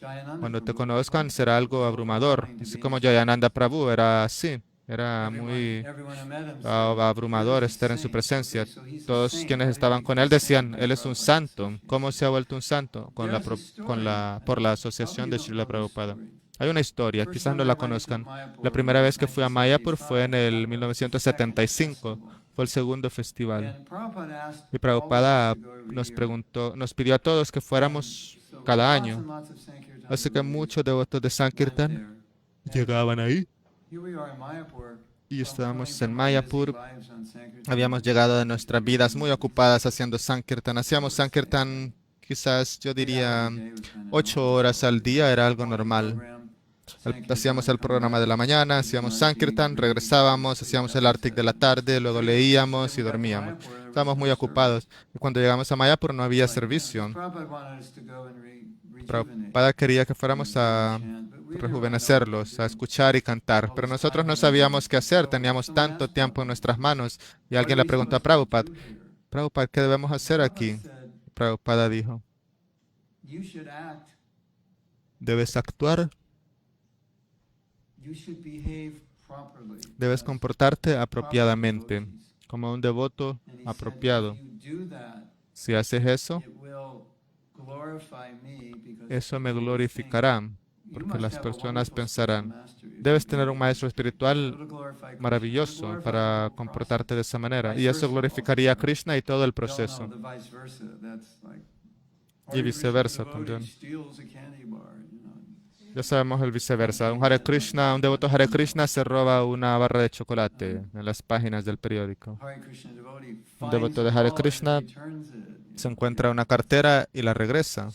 Jayananda cuando te Prabhu was conozcan, like that. será It was algo abrumador. overwhelming to Así be como next to him. Jayananda Prabhu era así, era muy Everyone who met him said, abrumador "Here's a estar en su saint." Okay, presencia. so he's a Todos saint. quienes How did he estaban con become él a saint? decían, By él es un Prabhupada's santo. association. ¿Cómo se ha vuelto un santo? There's a story. Por la I hope asociación you de don't Srila know this Prabhupada. story. Hay una historia, First quizás time no la I went to conozcan. La Mayapur primera vez was que fui a Mayapur fue en 1975. el That was the second 1975. festival. Fue el segundo festival. And Prabhupada asked Y all of us Prabhupada to go every nos year. preguntó, nos pidió a todos que And fuéramos so cada lots año. and lots of Sankirtan Así que devotees muchos devotos de went Sankirtan there. And llegaban ahí here we are in Mayapur, y coming estábamos from en our busy Mayapur. lives on Sankirtan. Habíamos llegado de nuestras vidas muy ocupadas haciendo Sankirtan. Hacíamos Sankirtan quizás, yo 8 hours diría, a day was kind of 8 horas al día, era algo normal. Hacíamos el programa de la mañana, hacíamos Sankirtan, regresábamos, hacíamos el Artik de la tarde, luego leíamos y dormíamos. Estábamos muy ocupados. Y cuando llegamos a Mayapur no había servicio. Prabhupada quería que fuéramos a rejuvenecerlos, a escuchar y cantar, pero nosotros no sabíamos qué hacer, teníamos tanto tiempo en nuestras manos. Y alguien le preguntó a Prabhupada, Prabhupada, ¿qué debemos hacer aquí? Prabhupada dijo, debes actuar, debes comportarte apropiadamente, como un devoto apropiado. Si haces eso, eso me glorificará, porque las personas pensarán, debes tener un maestro espiritual maravilloso para comportarte de esa manera. Y eso glorificaría a Krishna y todo el proceso. Y viceversa también. Ya sabemos el viceversa. Un devoto Hare Krishna se roba una barra de chocolate en las páginas del periódico. Un devoto de Hare Krishna se encuentra una cartera y la regresa.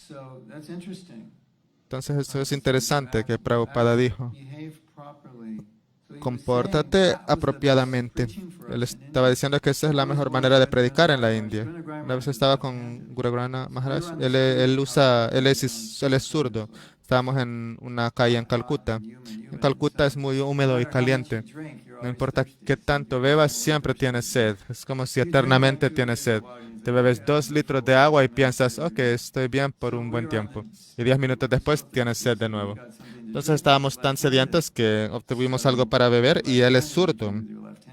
Entonces eso es interesante que Prabhupada dijo. Compórtate apropiadamente. Él estaba diciendo que esa es la mejor manera de predicar en la India. Una vez estaba con Guru Granth Maharaj. Él es zurdo. Estábamos en una calle en Calcuta. En Calcuta es muy húmedo y caliente. No importa qué tanto bebas, siempre tienes sed. Es como si eternamente tienes sed. Te bebes 2 litros de agua y piensas, ok, estoy bien por un buen tiempo. Y 10 minutos después tienes sed de nuevo. Entonces estábamos tan sedientos que obtuvimos algo para beber y él es zurdo.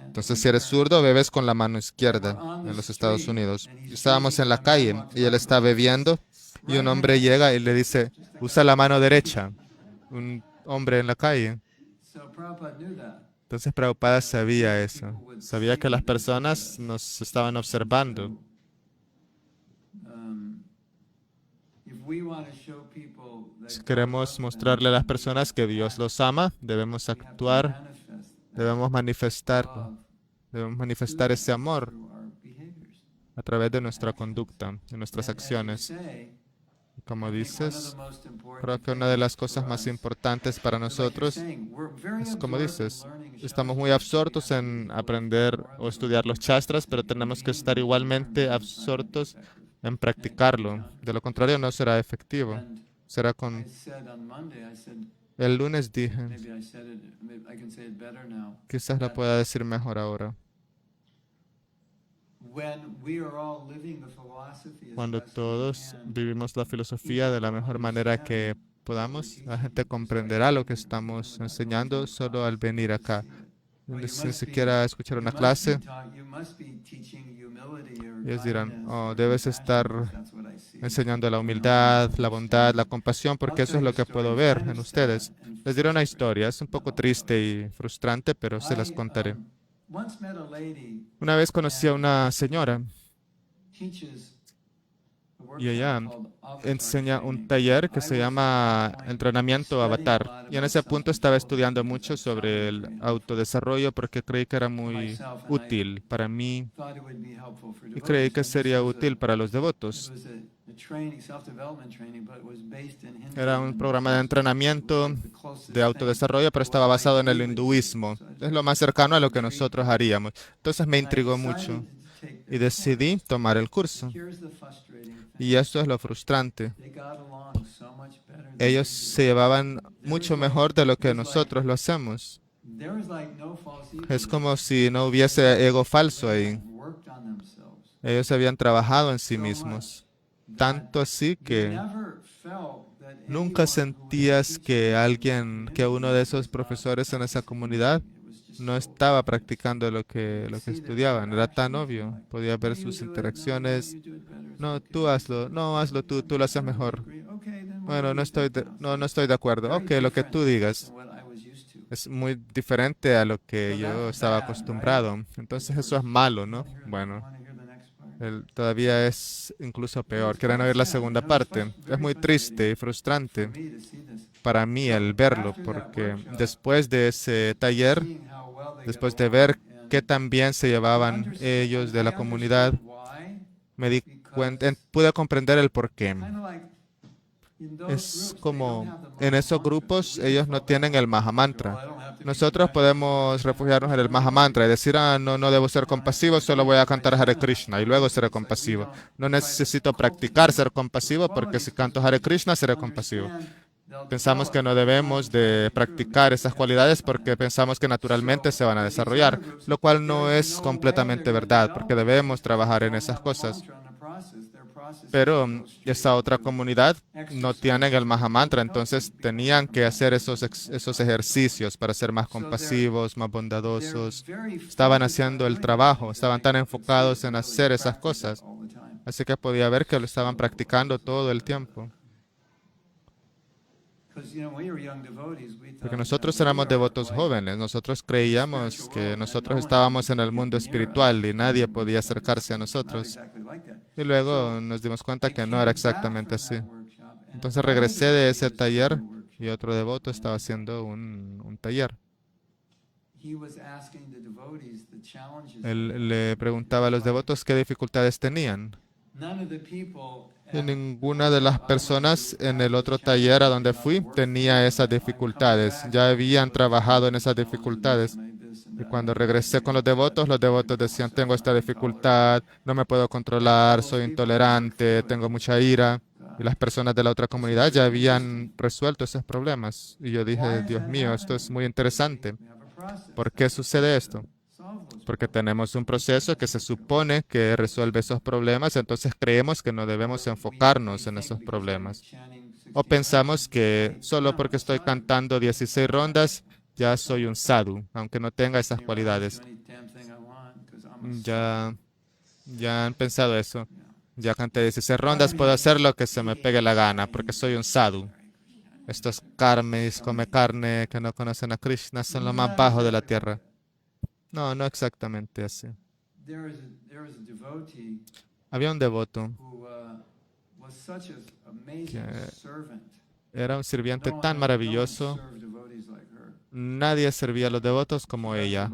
Entonces si eres zurdo, bebes con la mano izquierda en los Estados Unidos. Estábamos en la calle y él está bebiendo y un hombre llega y le dice, usa la mano derecha. Un hombre en la calle. Entonces Prabhupada sabía eso. Sabía que las personas nos estaban observando. Si queremos mostrarle a las personas que Dios los ama, debemos actuar, debemos manifestar ese amor a través de nuestra conducta, de nuestras acciones. Como dices, creo que una de las cosas más importantes para nosotros es, como dices, estamos muy absortos en aprender o estudiar los shastras, pero tenemos que estar igualmente absortos en practicarlo. De lo contrario, no será efectivo. Será con... El lunes dije, quizás la pueda decir mejor ahora. Cuando todos vivimos la filosofía de la mejor manera que podamos, la gente comprenderá lo que estamos enseñando solo al venir acá. Sin siquiera escuchar una clase, ellos dirán, oh, debes estar enseñando la humildad, la bondad, la compasión, porque eso es lo que puedo ver en ustedes. Les diré una historia, es un poco triste y frustrante, pero se las contaré. Una vez conocí a una señora y ella enseña un taller que se llama Entrenamiento Avatar. Y en ese punto estaba estudiando mucho sobre el autodesarrollo porque creí que era muy útil para mí y creí que sería útil para los devotos. Era un programa de entrenamiento de autodesarrollo, pero estaba basado en el hinduismo. Es lo más cercano a lo que nosotros haríamos. Entonces me intrigó mucho y decidí tomar el curso. Y esto es lo frustrante. Ellos se llevaban mucho mejor de lo que nosotros lo hacemos. Es como si no hubiese ego falso ahí. Ellos habían trabajado en sí mismos. Tanto así que nunca sentías que uno de esos profesores en esa comunidad no estaba practicando lo que estudiaban. Era tan obvio. Podía ver sus interacciones. No, tú hazlo. No, hazlo tú. Tú lo haces mejor. Bueno, no estoy de acuerdo. Ok, lo que tú digas. Es muy diferente a lo que yo estaba acostumbrado. Entonces eso es malo, ¿no? Bueno, todavía es incluso peor. Quieren oír la segunda parte. Es muy triste y frustrante para mí el verlo, porque después de ese taller, después de ver qué tan bien se llevaban ellos de la comunidad, me di cuenta, pude comprender el porqué. Es como en esos grupos ellos no tienen el Mahamantra. Nosotros podemos refugiarnos en el Mahamantra y decir, no, no debo ser compasivo, solo voy a cantar Hare Krishna y luego seré compasivo. No necesito practicar ser compasivo porque si canto Hare Krishna seré compasivo. Pensamos que no debemos de practicar esas cualidades porque pensamos que naturalmente se van a desarrollar, lo cual no es completamente verdad porque debemos trabajar en esas cosas. Pero esa otra comunidad no tienen el Mahamantra, entonces tenían que hacer esos ejercicios para ser más compasivos, más bondadosos. Estaban haciendo el trabajo, estaban tan enfocados en hacer esas cosas. Así que podía ver que lo estaban practicando todo el tiempo. Porque nosotros éramos devotos jóvenes, nosotros creíamos que nosotros estábamos en el mundo espiritual y nadie podía acercarse a nosotros. Y luego nos dimos cuenta que no era exactamente así. Entonces regresé de ese taller y otro devoto estaba haciendo un taller. Él le preguntaba a los devotos qué dificultades tenían. Y ninguna de las personas en el otro taller a donde fui tenía esas dificultades. Ya habían trabajado en esas dificultades. Y cuando regresé con los devotos decían, tengo esta dificultad, no me puedo controlar, soy intolerante, tengo mucha ira. Y las personas de la otra comunidad ya habían resuelto esos problemas. Y yo dije, Dios mío, esto es muy interesante. ¿Por qué sucede esto? Porque tenemos un proceso que se supone que resuelve esos problemas, entonces creemos que no debemos enfocarnos en esos problemas. O pensamos que solo porque estoy cantando 16 rondas, ya soy un sadhu, aunque no tenga esas cualidades. Ya, ya han pensado eso. Ya canté 16 rondas, puedo hacer lo que se me pegue la gana, porque soy un sadhu. Estos karmis, come carne, que no conocen a Krishna, son lo más bajo de la tierra. No, no exactamente así. Había un devoto que era un sirviente tan maravilloso. Nadie servía a los devotos como ella.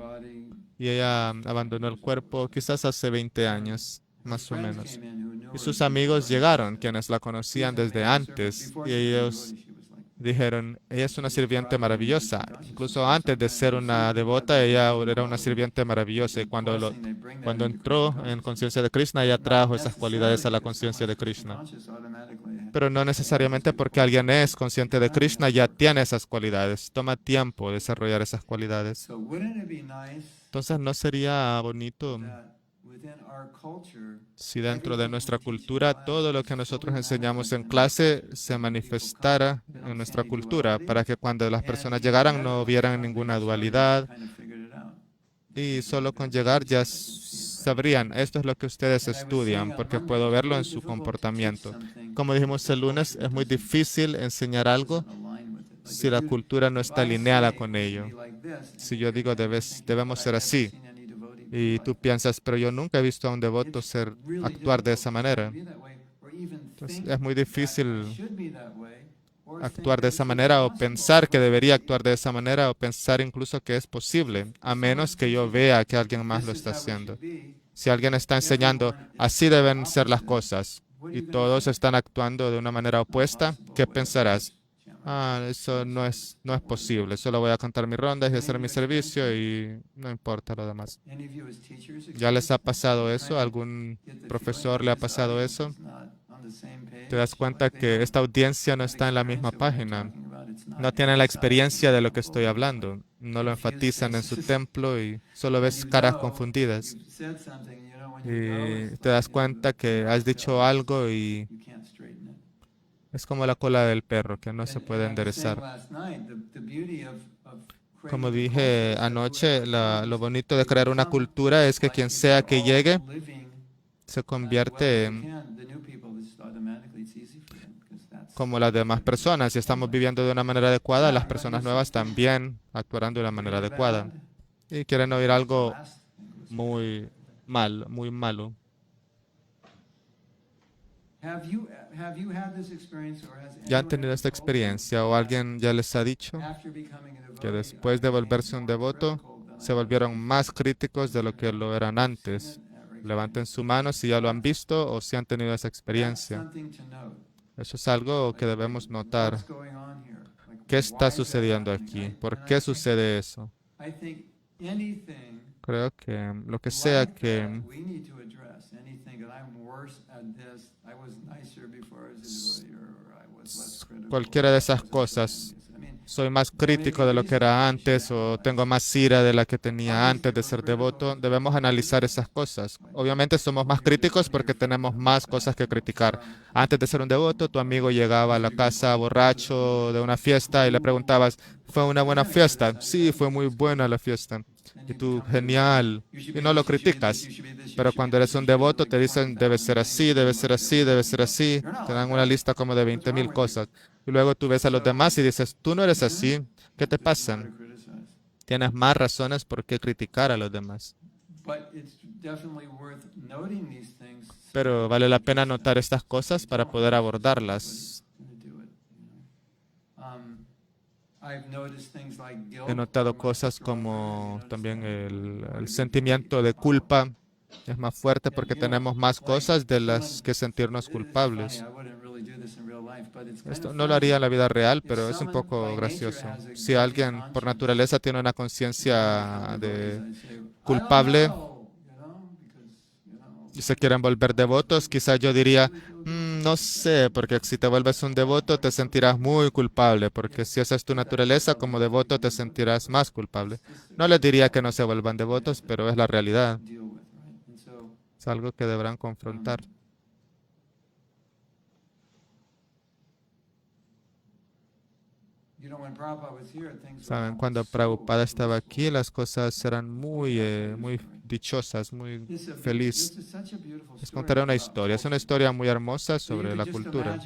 Y ella abandonó el cuerpo quizás hace 20 años, más o menos. Y sus amigos llegaron, quienes la conocían desde antes, y ellos dijeron, ella es una sirviente maravillosa. Incluso antes de ser una devota, ella era una sirviente maravillosa. Y cuando entró en conciencia de Krishna, ella trajo esas cualidades a la conciencia de Krishna. Pero no necesariamente porque alguien es consciente de Krishna ya tiene esas cualidades. Toma tiempo desarrollar esas cualidades. Entonces, ¿no sería bonito si dentro de nuestra cultura todo lo que nosotros enseñamos en clase se manifestara en nuestra cultura para que cuando las personas llegaran no vieran ninguna dualidad y solo con llegar ya sabrían, esto es lo que ustedes estudian, porque puedo verlo en su comportamiento. Como dijimos el lunes, es muy difícil enseñar algo si la cultura no está alineada con ello. Si yo digo debemos ser así, y tú piensas, pero yo nunca he visto a un devoto actuar de esa manera. Pues es muy difícil actuar de esa manera o pensar que debería actuar de esa manera o pensar incluso que es posible, a menos que yo vea que alguien más lo está haciendo. Si alguien está enseñando, así deben ser las cosas, y todos están actuando de una manera opuesta, ¿qué pensarás? Ah, eso no es posible. Solo voy a contar mis rondas y hacer mi servicio y no importa lo demás. ¿Ya les ha pasado eso? ¿A algún profesor le ha pasado eso? Te das cuenta que esta audiencia no está en la misma página. No tienen la experiencia de lo que estoy hablando. No lo enfatizan en su templo y solo ves caras confundidas. Y te das cuenta que has dicho algo y es como la cola del perro, que no se puede enderezar. Como dije anoche, lo bonito de crear una cultura es que quien sea que llegue se convierte como las demás personas. Si estamos viviendo de una manera adecuada, las personas nuevas también actuarán de una manera adecuada. Y quieren oír algo muy mal, muy malo. ¿Ya han tenido esta experiencia o alguien ya les ha dicho que después de volverse un devoto se volvieron más críticos de lo que lo eran antes? Levanten su mano si ya lo han visto o si han tenido esa experiencia. Eso es algo que debemos notar. ¿Qué está sucediendo aquí? ¿Por qué sucede eso? Creo que lo que sea que cualquiera de esas cosas, soy más crítico de lo que era antes o tengo más ira de la que tenía antes de ser devoto, debemos analizar esas cosas. Obviamente somos más críticos porque tenemos más cosas que criticar. Antes de ser un devoto, tu amigo llegaba a la casa borracho de una fiesta y le preguntabas, ¿fue una buena fiesta? Sí, fue muy buena la fiesta. Y tú, genial. Y no lo criticas. Pero cuando eres un devoto te dicen, debe ser así, debe ser así, debe ser así. Te dan una lista como de 20,000 cosas. Y luego tú ves a los demás y dices, tú no eres así. ¿Qué te pasa? Tienes más razones por qué criticar a los demás. Pero vale la pena notar estas cosas para poder abordarlas. He notado cosas como también el sentimiento de culpa. Es más fuerte porque tenemos más cosas de las que sentirnos culpables. Esto no lo haría en la vida real, pero es un poco gracioso. Si alguien por naturaleza tiene una conciencia de culpable y se quieren volver devotos, quizás yo diría, no sé, porque si te vuelves un devoto te sentirás muy culpable, porque si esa es tu naturaleza, como devoto te sentirás más culpable. No les diría que no se vuelvan devotos, pero es la realidad. Es algo que deberán confrontar. Saben, cuando Prabhupada estaba aquí, las cosas eran muy dichosas, muy felices. Les contaré una historia. Es una historia muy hermosa sobre la cultura.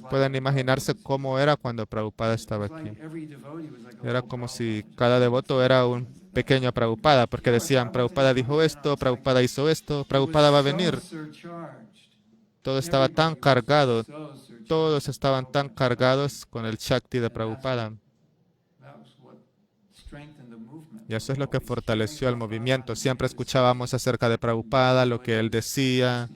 Pueden imaginarse cómo era cuando Prabhupada estaba aquí. Era como si cada devoto era un pequeño Prabhupada, porque decían, Prabhupada dijo esto, Prabhupada hizo esto, Prabhupada va a venir. Todo estaba tan cargado, todos estaban tan cargados con el Shakti de Prabhupada. Y eso es lo que fortaleció el movimiento. Siempre escuchábamos acerca de Prabhupada, lo que él decía,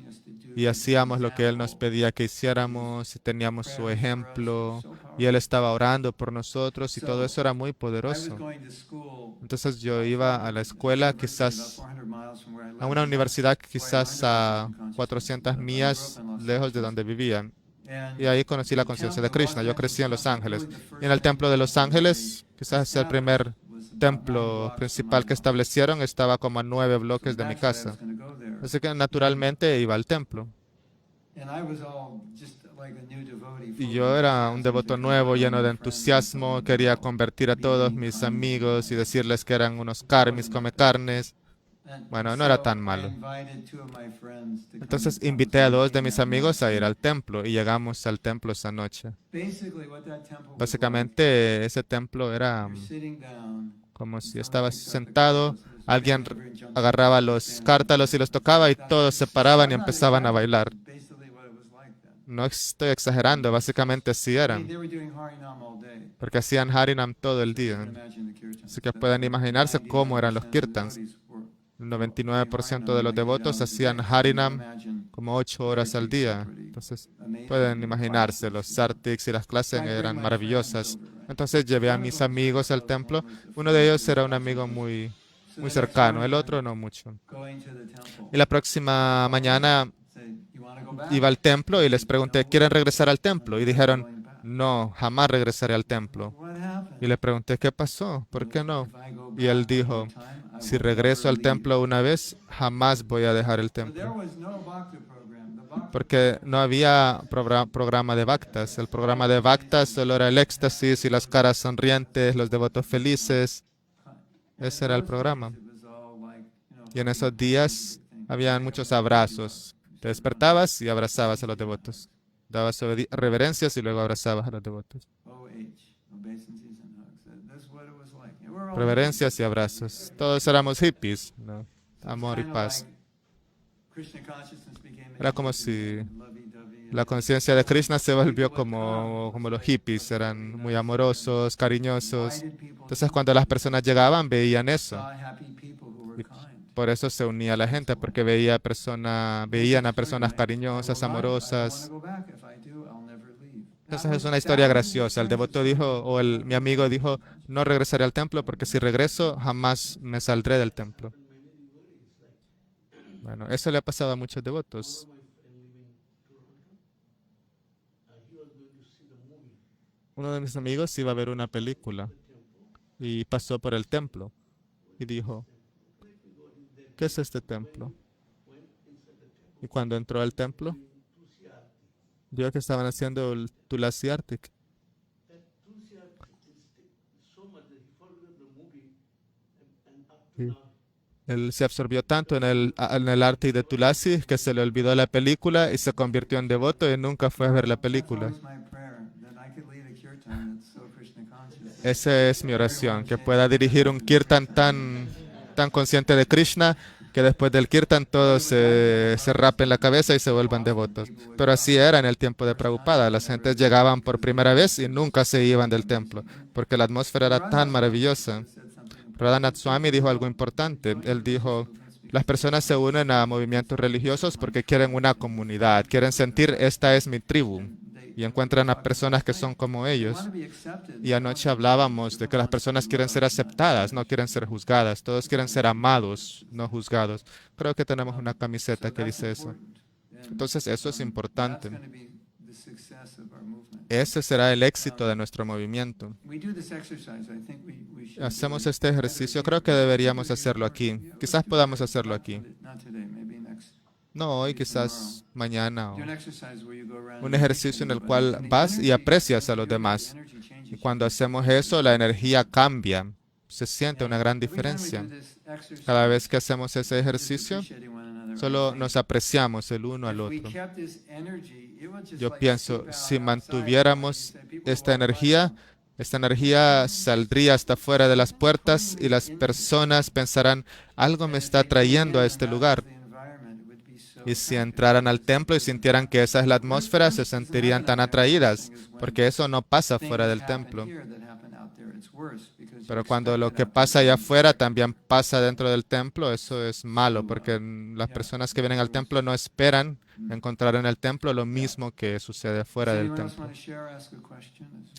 y hacíamos lo que él nos pedía que hiciéramos, y teníamos su ejemplo, y él estaba orando por nosotros, y todo eso era muy poderoso. Entonces yo iba a la escuela, quizás a una universidad, quizás a 400 millas lejos de donde vivía. Y ahí conocí la conciencia de Krishna. Yo crecí en Los Ángeles. Y en el templo de Los Ángeles, quizás el primer templo principal que establecieron, estaba como a 9 bloques de mi casa. Así que naturalmente iba al templo. Y yo era un devoto nuevo, lleno de entusiasmo. Quería convertir a todos mis amigos y decirles que eran unos karmis, come carnes. Bueno, no era tan malo. Entonces invité a 2 de mis amigos a ir al templo y llegamos al templo esa noche. Básicamente ese templo era como si estabas sentado, alguien agarraba los cártalos y los tocaba y todos se paraban y empezaban a bailar. No estoy exagerando, básicamente así eran, They were doing Harinam all day. porque hacían Harinam todo el You día. can imagine the kirtans. Así que pueden imaginarse cómo eran los 99% of the kirtans. devotees were El doing 99% de Harinam los like 8 devotos hours a hacían day. So you can Harinam imagine como 8 the horas al retreats are día. pretty Entonces, amazing. pueden The imaginarse, classes, los you know. sartiks y las clases So I bring eran my friends maravillosas. over, right? Entonces llevé a One of mis them was very amigos al close, templo. one was a Uno de friend, ellos he was era un not so amigo close. muy, So muy the next cercano, el morning otro I'm no mucho. going to the temple. Y la próxima mañana Say, "You wanna go back?" iba al templo y les No, pregunté, we ¿quieren don't. regresar al templo? Y I'm not dijeron, going back. no, jamás regresaré al templo. What Y happened? le pregunté, ¿qué pasó? ¿Por qué no? If I go Y él back one more dijo, time, I si will regreso never al leave. templo una vez, jamás voy a dejar el So there templo. was no bhakti program. The bhakti Porque no había programa de Bhaktas. El programa de Bhaktas solo era el éxtasis y las caras sonrientes, los devotos felices. Ese era el programa. Y en esos días habían muchos abrazos. Te despertabas y abrazabas a los devotos. Dabas reverencias y luego abrazabas a los devotos. Reverencias y abrazos. Todos éramos hippies, ¿no? Amor y paz. Era como si la conciencia de Krishna se volvió como los hippies, eran muy amorosos, cariñosos. Entonces cuando las personas llegaban veían eso. Y por eso se unía la gente, porque veían a personas cariñosas, amorosas. Entonces es una historia graciosa. El devoto dijo, mi amigo dijo, no regresaré al templo porque si regreso jamás me saldré del templo. Bueno, eso le ha pasado a muchos devotos. Uno de mis amigos iba a ver una película y pasó por el templo y dijo, ¿qué es este templo? Y cuando entró al templo, vio que estaban haciendo el Tulasi Artik. Y él se absorbió tanto en el arte de Tulasi que se le olvidó la película y se convirtió en devoto y nunca fue a ver la película. Esa es mi oración, que pueda dirigir un kirtan tan consciente de Krishna que después del kirtan todos se rapen la cabeza y se vuelvan devotos. Pero así era en el tiempo de Prabhupada. Las gentes llegaban por primera vez y nunca se iban del templo, porque la atmósfera era tan maravillosa. Radhanath Swami dijo algo importante. Él dijo, las personas se unen a movimientos religiosos porque quieren una comunidad, quieren sentir, esta es mi tribu, y encuentran a personas que son como ellos. Y anoche hablábamos de que las personas quieren ser aceptadas, no quieren ser juzgadas. Todos quieren ser amados, no juzgados. Creo que tenemos una camiseta que dice eso. Entonces eso es importante. Ese será el éxito de nuestro movimiento. Hacemos este ejercicio, creo que deberíamos hacerlo aquí. Quizás podamos hacerlo aquí. No hoy, quizás mañana. Un ejercicio en el cual vas y aprecias a los demás. Y cuando hacemos eso, la energía cambia. Se siente una gran diferencia. Cada vez que hacemos ese ejercicio, solo nos apreciamos el uno al otro. Yo pienso, si mantuviéramos esta energía saldría hasta fuera de las puertas y las personas pensarán, algo me está trayendo a este lugar. Y si entraran al templo y sintieran que esa es la atmósfera, se sentirían tan atraídas, porque eso no pasa fuera del templo. Pero cuando lo que pasa allá afuera también pasa dentro del templo, eso es malo, porque las personas que vienen al templo no esperan encontrar en el templo lo mismo que sucede fuera del templo.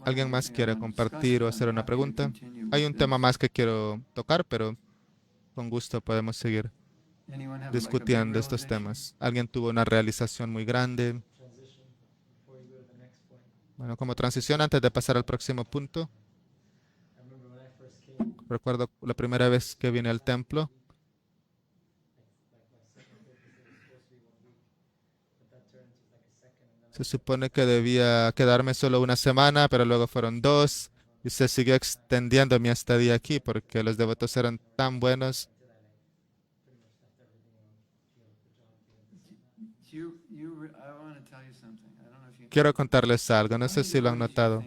¿Alguien más quiere compartir o hacer una pregunta? Hay un tema más que quiero tocar, pero con gusto podemos seguir discutiendo estos temas. ¿Alguien tuvo una realización muy grande? Bueno, como transición, antes de pasar al próximo punto, recuerdo la primera vez que vine al templo. Se supone que debía quedarme solo una semana, pero luego fueron 2 y se siguió extendiendo mi estadía aquí porque los devotos eran tan buenos. Quiero contarles algo, no sé si lo han notado.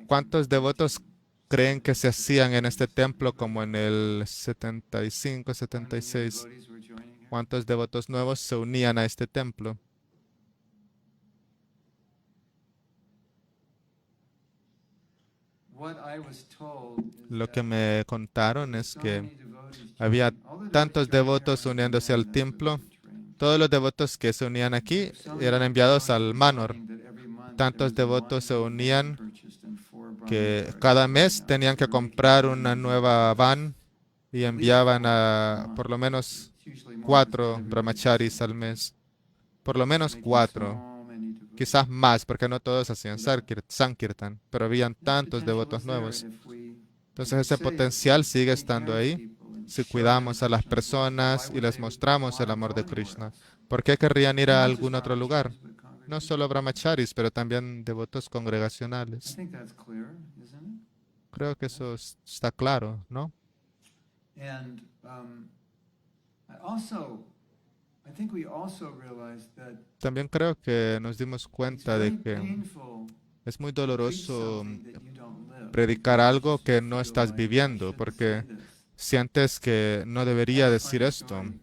¿Cuántos devotos creen que se hacían en este templo como en el 75, 76? ¿Cuántos devotos nuevos se unían a este templo? what I was told is Lo que that me contaron es so que many devotees había joined. All the tantos devotees joined devotos here uniéndose are al from templo. the train. Todos los devotos que se unían aquí So many eran devotees enviados joined al here Manor. knowing that every month there Tantos was a devotos se one new van unían purchased and 4 que brahmacharis cada going mes out. tenían que They're making comprar one una new nueva van y at least enviaban 4 a a por month. lo menos It's usually more 'cause the 4 other devotees brahmacharis are al mes. Por lo menos making 4, so many devotees. quizás más, porque no todos hacían Sankirtan, pero habían That tantos potential devotos was there nuevos. if we Entonces ese potencial sigue estando ahí si cuidamos a las personas y les mostramos el amor de Krishna. ¿Por qué querrían ir a algún otro lugar? No solo brahmacharis, pero también devotos congregacionales. Creo que eso está claro, ¿no? And I think we also realized that También creo que nos dimos it's cuenta very de que painful es muy to preach doloroso something that you don't live. predicar You algo just que no feel estás like, I viviendo, shouldn't porque say this. sientes que no I debería have a decir funny esto. story.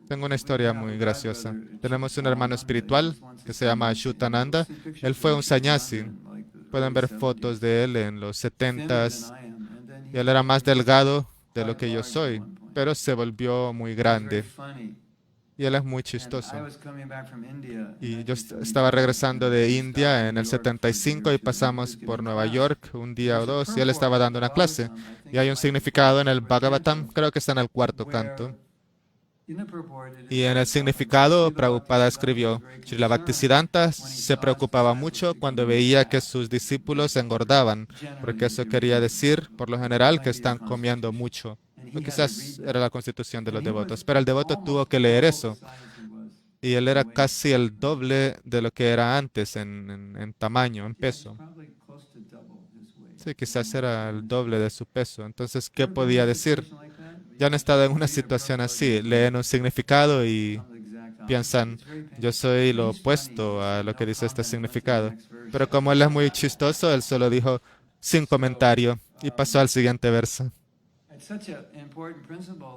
Tengo una We historia have a muy god graciosa. brother, Tenemos un hermano Chitananda. He espiritual was once a que se llama sannyasi, and Ashutananda. you'll see pictures Él fue of un Chitananda sannyasi. in, like, the Pueden early ver 70s. fotos de él en los Thinner than 70s. I am. And then Y he él era más became delgado de lo quite que yo large at soy, one point. pero se volvió muy It was very grande. funny. Y él es muy And I chistoso. was coming back from India in Y yo 1975, estaba regresando and de we India stopped en New el York for a day 75 or y two, and he pasamos was por giving Nueva class. York un día o There's a dos y él estaba purport dando in the una clase. Bhagavatam, I think Y hay it un might be significado en el fourth or Bhagavatam, canto, creo que está en el cuarto canto. where in the purport it Y en el says, significado, Srila Prabhupada Bhaktisiddhanta escribió, was very Srila concerned Bhaktisiddhanta when he se saw his preocupaba disciples mucho cuando becoming veía que fat. sus discípulos engordaban, porque Generally, eso they quería were decir, por lo eating. general, Might que be the están comiendo constitution. mucho. And O he had to quizás read era la that. constitución de And los he devotos. was Pero el devoto tuvo almost que leer double eso. the size he was Y él era in weight. casi el doble de lo que era antes en tamaño, en Yeah, peso. probably close to double his weight. Sí, quizás era el doble de su peso. Entonces, ¿qué Ever been in podía a decir? situation like that? Ya han estado en una situación así. Leen un significado y Becomes the exact opposite. piensan, It's very yo painful. soy lo And he's funny. opuesto a lo que dice este No comment, went to the significado. next verse. Pero como él es muy chistoso, él solo dijo sin comentario y pasó al siguiente verso. It's such an important principle.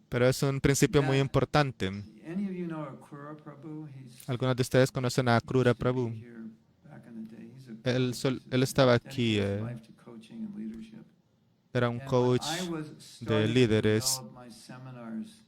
Pero es un principio muy importante. Any of you know Akrura Prabhu? He's Algunos de ustedes conocen a Akrura used to be Prabhu. here back in the day. He's a Él estaba aquí, dedicated his life to coaching and leadership. era un And when coach I was de starting to líderes. develop my seminars,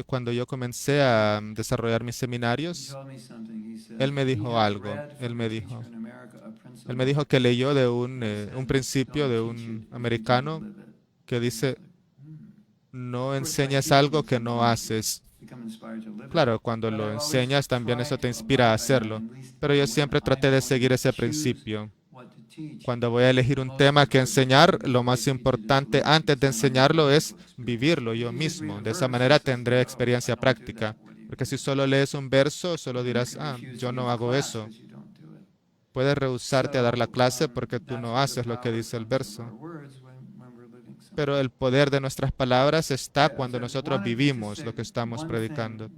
Cuando yo comencé a desarrollar mis he seminarios, told me something. He said él me he dijo had algo. read Él from me a dijo, teacher in America a principle él me dijo que leyó de un that principio said, de "Don't teach un it if you don't americano live it." que dice, Hmm. no enseñes algo que no haces. Become inspired to live it. Claro, cuando But lo I've always enseñas también eso tried te to inspira a abide by that, hacerlo. at least Pero yo when siempre I'm traté de going seguir to ese choose principio. what to teach. Cuando voy a elegir un tema que enseñar, lo más importante antes de enseñarlo es vivirlo yo mismo. De esa manera tendré experiencia práctica. Porque si solo lees un verso, solo dirás, yo no hago eso. Puedes rehusarte a dar la clase porque tú no haces lo que dice el verso. Pero el poder de nuestras palabras está cuando nosotros vivimos lo que estamos predicando.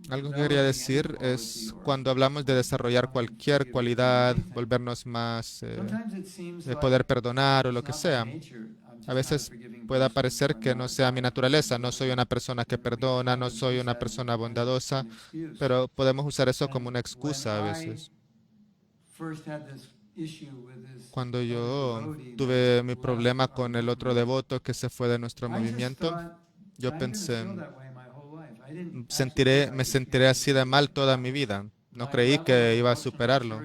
Algo que quería decir es cuando hablamos de desarrollar cualquier cualidad, volvernos más, de poder perdonar o lo que sea. A veces puede parecer que no sea mi naturaleza, no soy una persona que perdona, no soy una persona bondadosa, pero podemos usar eso como una excusa a veces. Cuando yo tuve mi problema con el otro devoto que se fue de nuestro movimiento, yo pensé, me sentiré así de mal toda mi vida. No creí que iba a superarlo.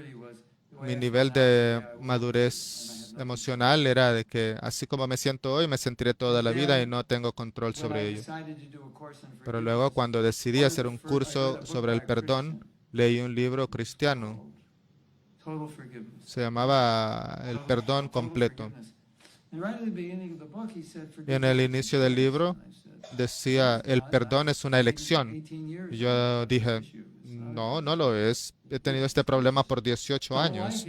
Mi nivel de madurez emocional era de que así como me siento hoy, me sentiré toda la vida y no tengo control sobre ello. Pero luego cuando decidí hacer un curso sobre el perdón, leí un libro cristiano. Se llamaba El perdón completo. Y en el inicio del libro decía, el perdón es una elección. Y yo dije, no, no lo es. He tenido este problema por 18 años.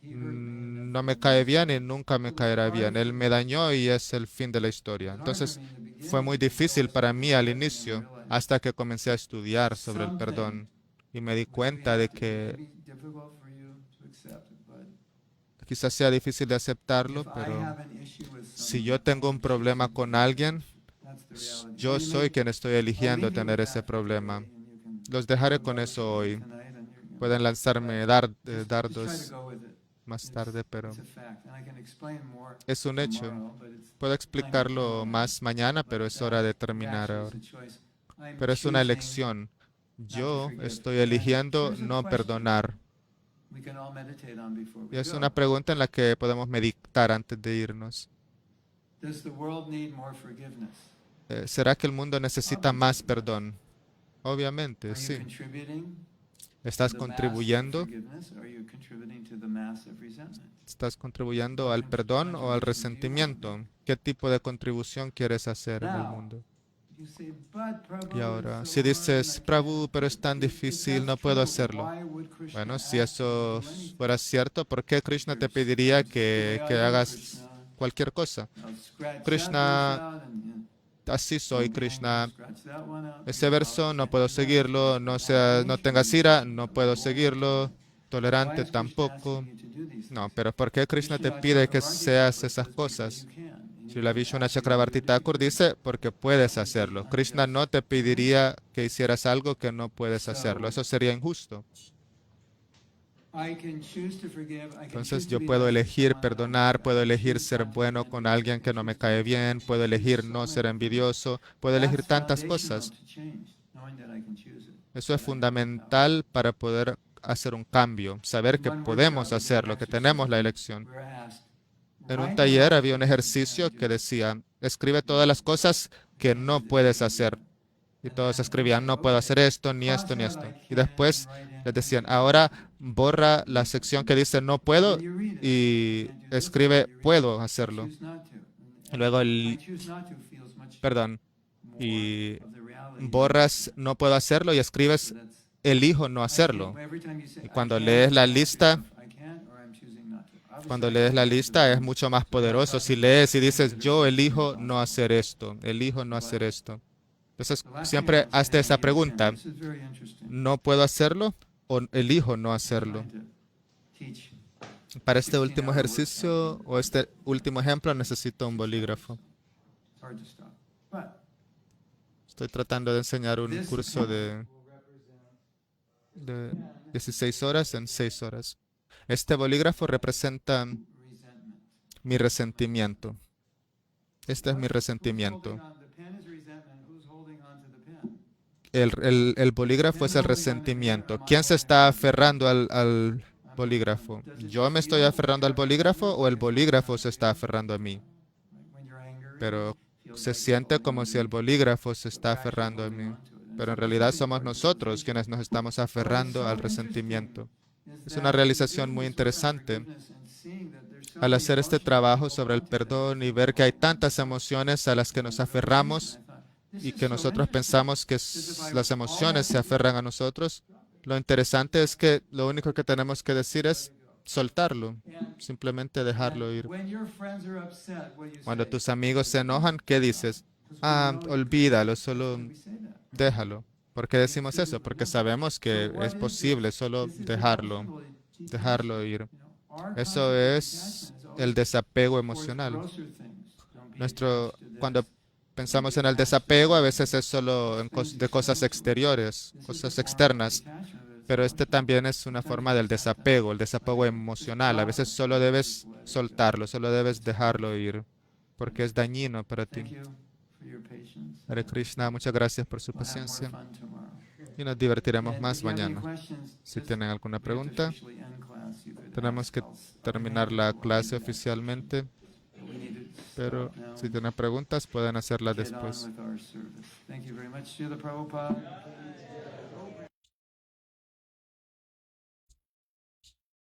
No me cae bien y nunca me caerá bien. Él me dañó y es el fin de la historia. Entonces, fue muy difícil para mí al inicio, hasta que comencé a estudiar sobre el perdón. Y me di cuenta de que quizás sea difícil de aceptarlo, pero si yo tengo un problema con alguien, yo soy quien estoy eligiendo tener ese problema. Los dejaré con eso hoy. tonight, and you're, Pueden lanzarme just try to dardos go with it. más tarde, pero It's a fact, and I can explain more es un hecho. tomorrow, but it's Puedo time to explicarlo go. más mañana, pero es hora de It terminar actually ahora. is a choice. I'm Pero es una choosing elección. Yo forgive. estoy And eligiendo here's a no question perdonar. we can all meditate on before Y we es go. una pregunta en la que podemos meditar antes de irnos. Does the world need more forgiveness? ¿Será que el mundo necesita más perdón? Obviamente, Are you sí. contributing ¿Estás to the mass of contribuyendo? forgiveness, or are you contributing to the mass of resentment? ¿Estás contribuyendo al perdón o al resentimiento? ¿Qué tipo de contribución quieres hacer en el mundo? You say, "But, Prabhu, Y ahora, it's so si hard and dices, I Prabhu, can't." pero es tan If difícil, that's no puedo true, hacerlo. why would Krishna Bueno, si ask you to eso do anything? fuera cierto, ¿por qué Krishna te pediría que hagas cualquier cosa? Krishna, así soy, Krishna. Ese verso no puedo seguirlo, no tengas ira, no puedo seguirlo, tolerante tampoco. No, pero ¿por qué Krishna te pide que seas esas cosas? Srila Vishwanath Chakravarti Thakur dice, porque puedes hacerlo. Krishna no te pediría que hicieras algo que no puedes hacerlo. Eso sería injusto. Entonces yo puedo elegir perdonar, puedo elegir ser bueno con alguien que no me cae bien, puedo elegir no ser envidioso, puedo elegir tantas cosas. Eso es fundamental para poder hacer un cambio, saber que podemos hacerlo, que tenemos la elección. En un taller había un ejercicio que decía, escribe todas las cosas que no puedes hacer. Y todos escribían, no puedo hacer esto, ni esto, ni esto. Y después les decían, ahora borra la sección que dice no puedo y escribe puedo hacerlo. Y luego y borras no puedo hacerlo y escribes elijo no hacerlo. Y cuando lees la lista es mucho más poderoso. Si lees y dices yo elijo no hacer esto, elijo no hacer esto. Entonces, siempre hazte esa pregunta. ¿No puedo hacerlo o elijo no hacerlo? Para este último ejercicio o este último ejemplo necesito un bolígrafo. Estoy tratando de enseñar un curso de 16 horas en 6 horas. Este bolígrafo representa mi resentimiento. Este es mi resentimiento. El bolígrafo es el resentimiento. ¿Quién se está aferrando al bolígrafo? ¿Yo me estoy aferrando al bolígrafo o el bolígrafo se está aferrando a mí? Pero se siente como si el bolígrafo se está aferrando a mí. Pero en realidad somos nosotros quienes nos estamos aferrando al resentimiento. Es una realización muy interesante al hacer este trabajo sobre el perdón y ver que hay tantas emociones a las que nos aferramos y que nosotros pensamos que las emociones se aferran a nosotros. Lo interesante es que lo único que tenemos que decir es soltarlo, simplemente dejarlo ir. Cuando tus amigos se enojan, ¿qué dices? Olvídalo, solo déjalo. ¿Por qué decimos eso? Porque sabemos que es posible solo dejarlo ir. Eso es el desapego emocional. Cuando pensamos en el desapego, a veces es solo de cosas exteriores, cosas externas, pero este también es una forma del desapego, el desapego emocional. A veces solo debes soltarlo, solo debes dejarlo ir, porque es dañino para ti. Hare Krishna, muchas gracias por su paciencia y nos divertiremos más mañana. Si tienen alguna pregunta, tenemos que terminar la clase oficialmente. Pero si tienen preguntas, pueden hacerlas después. Thank you very much, Srila Prabhupada.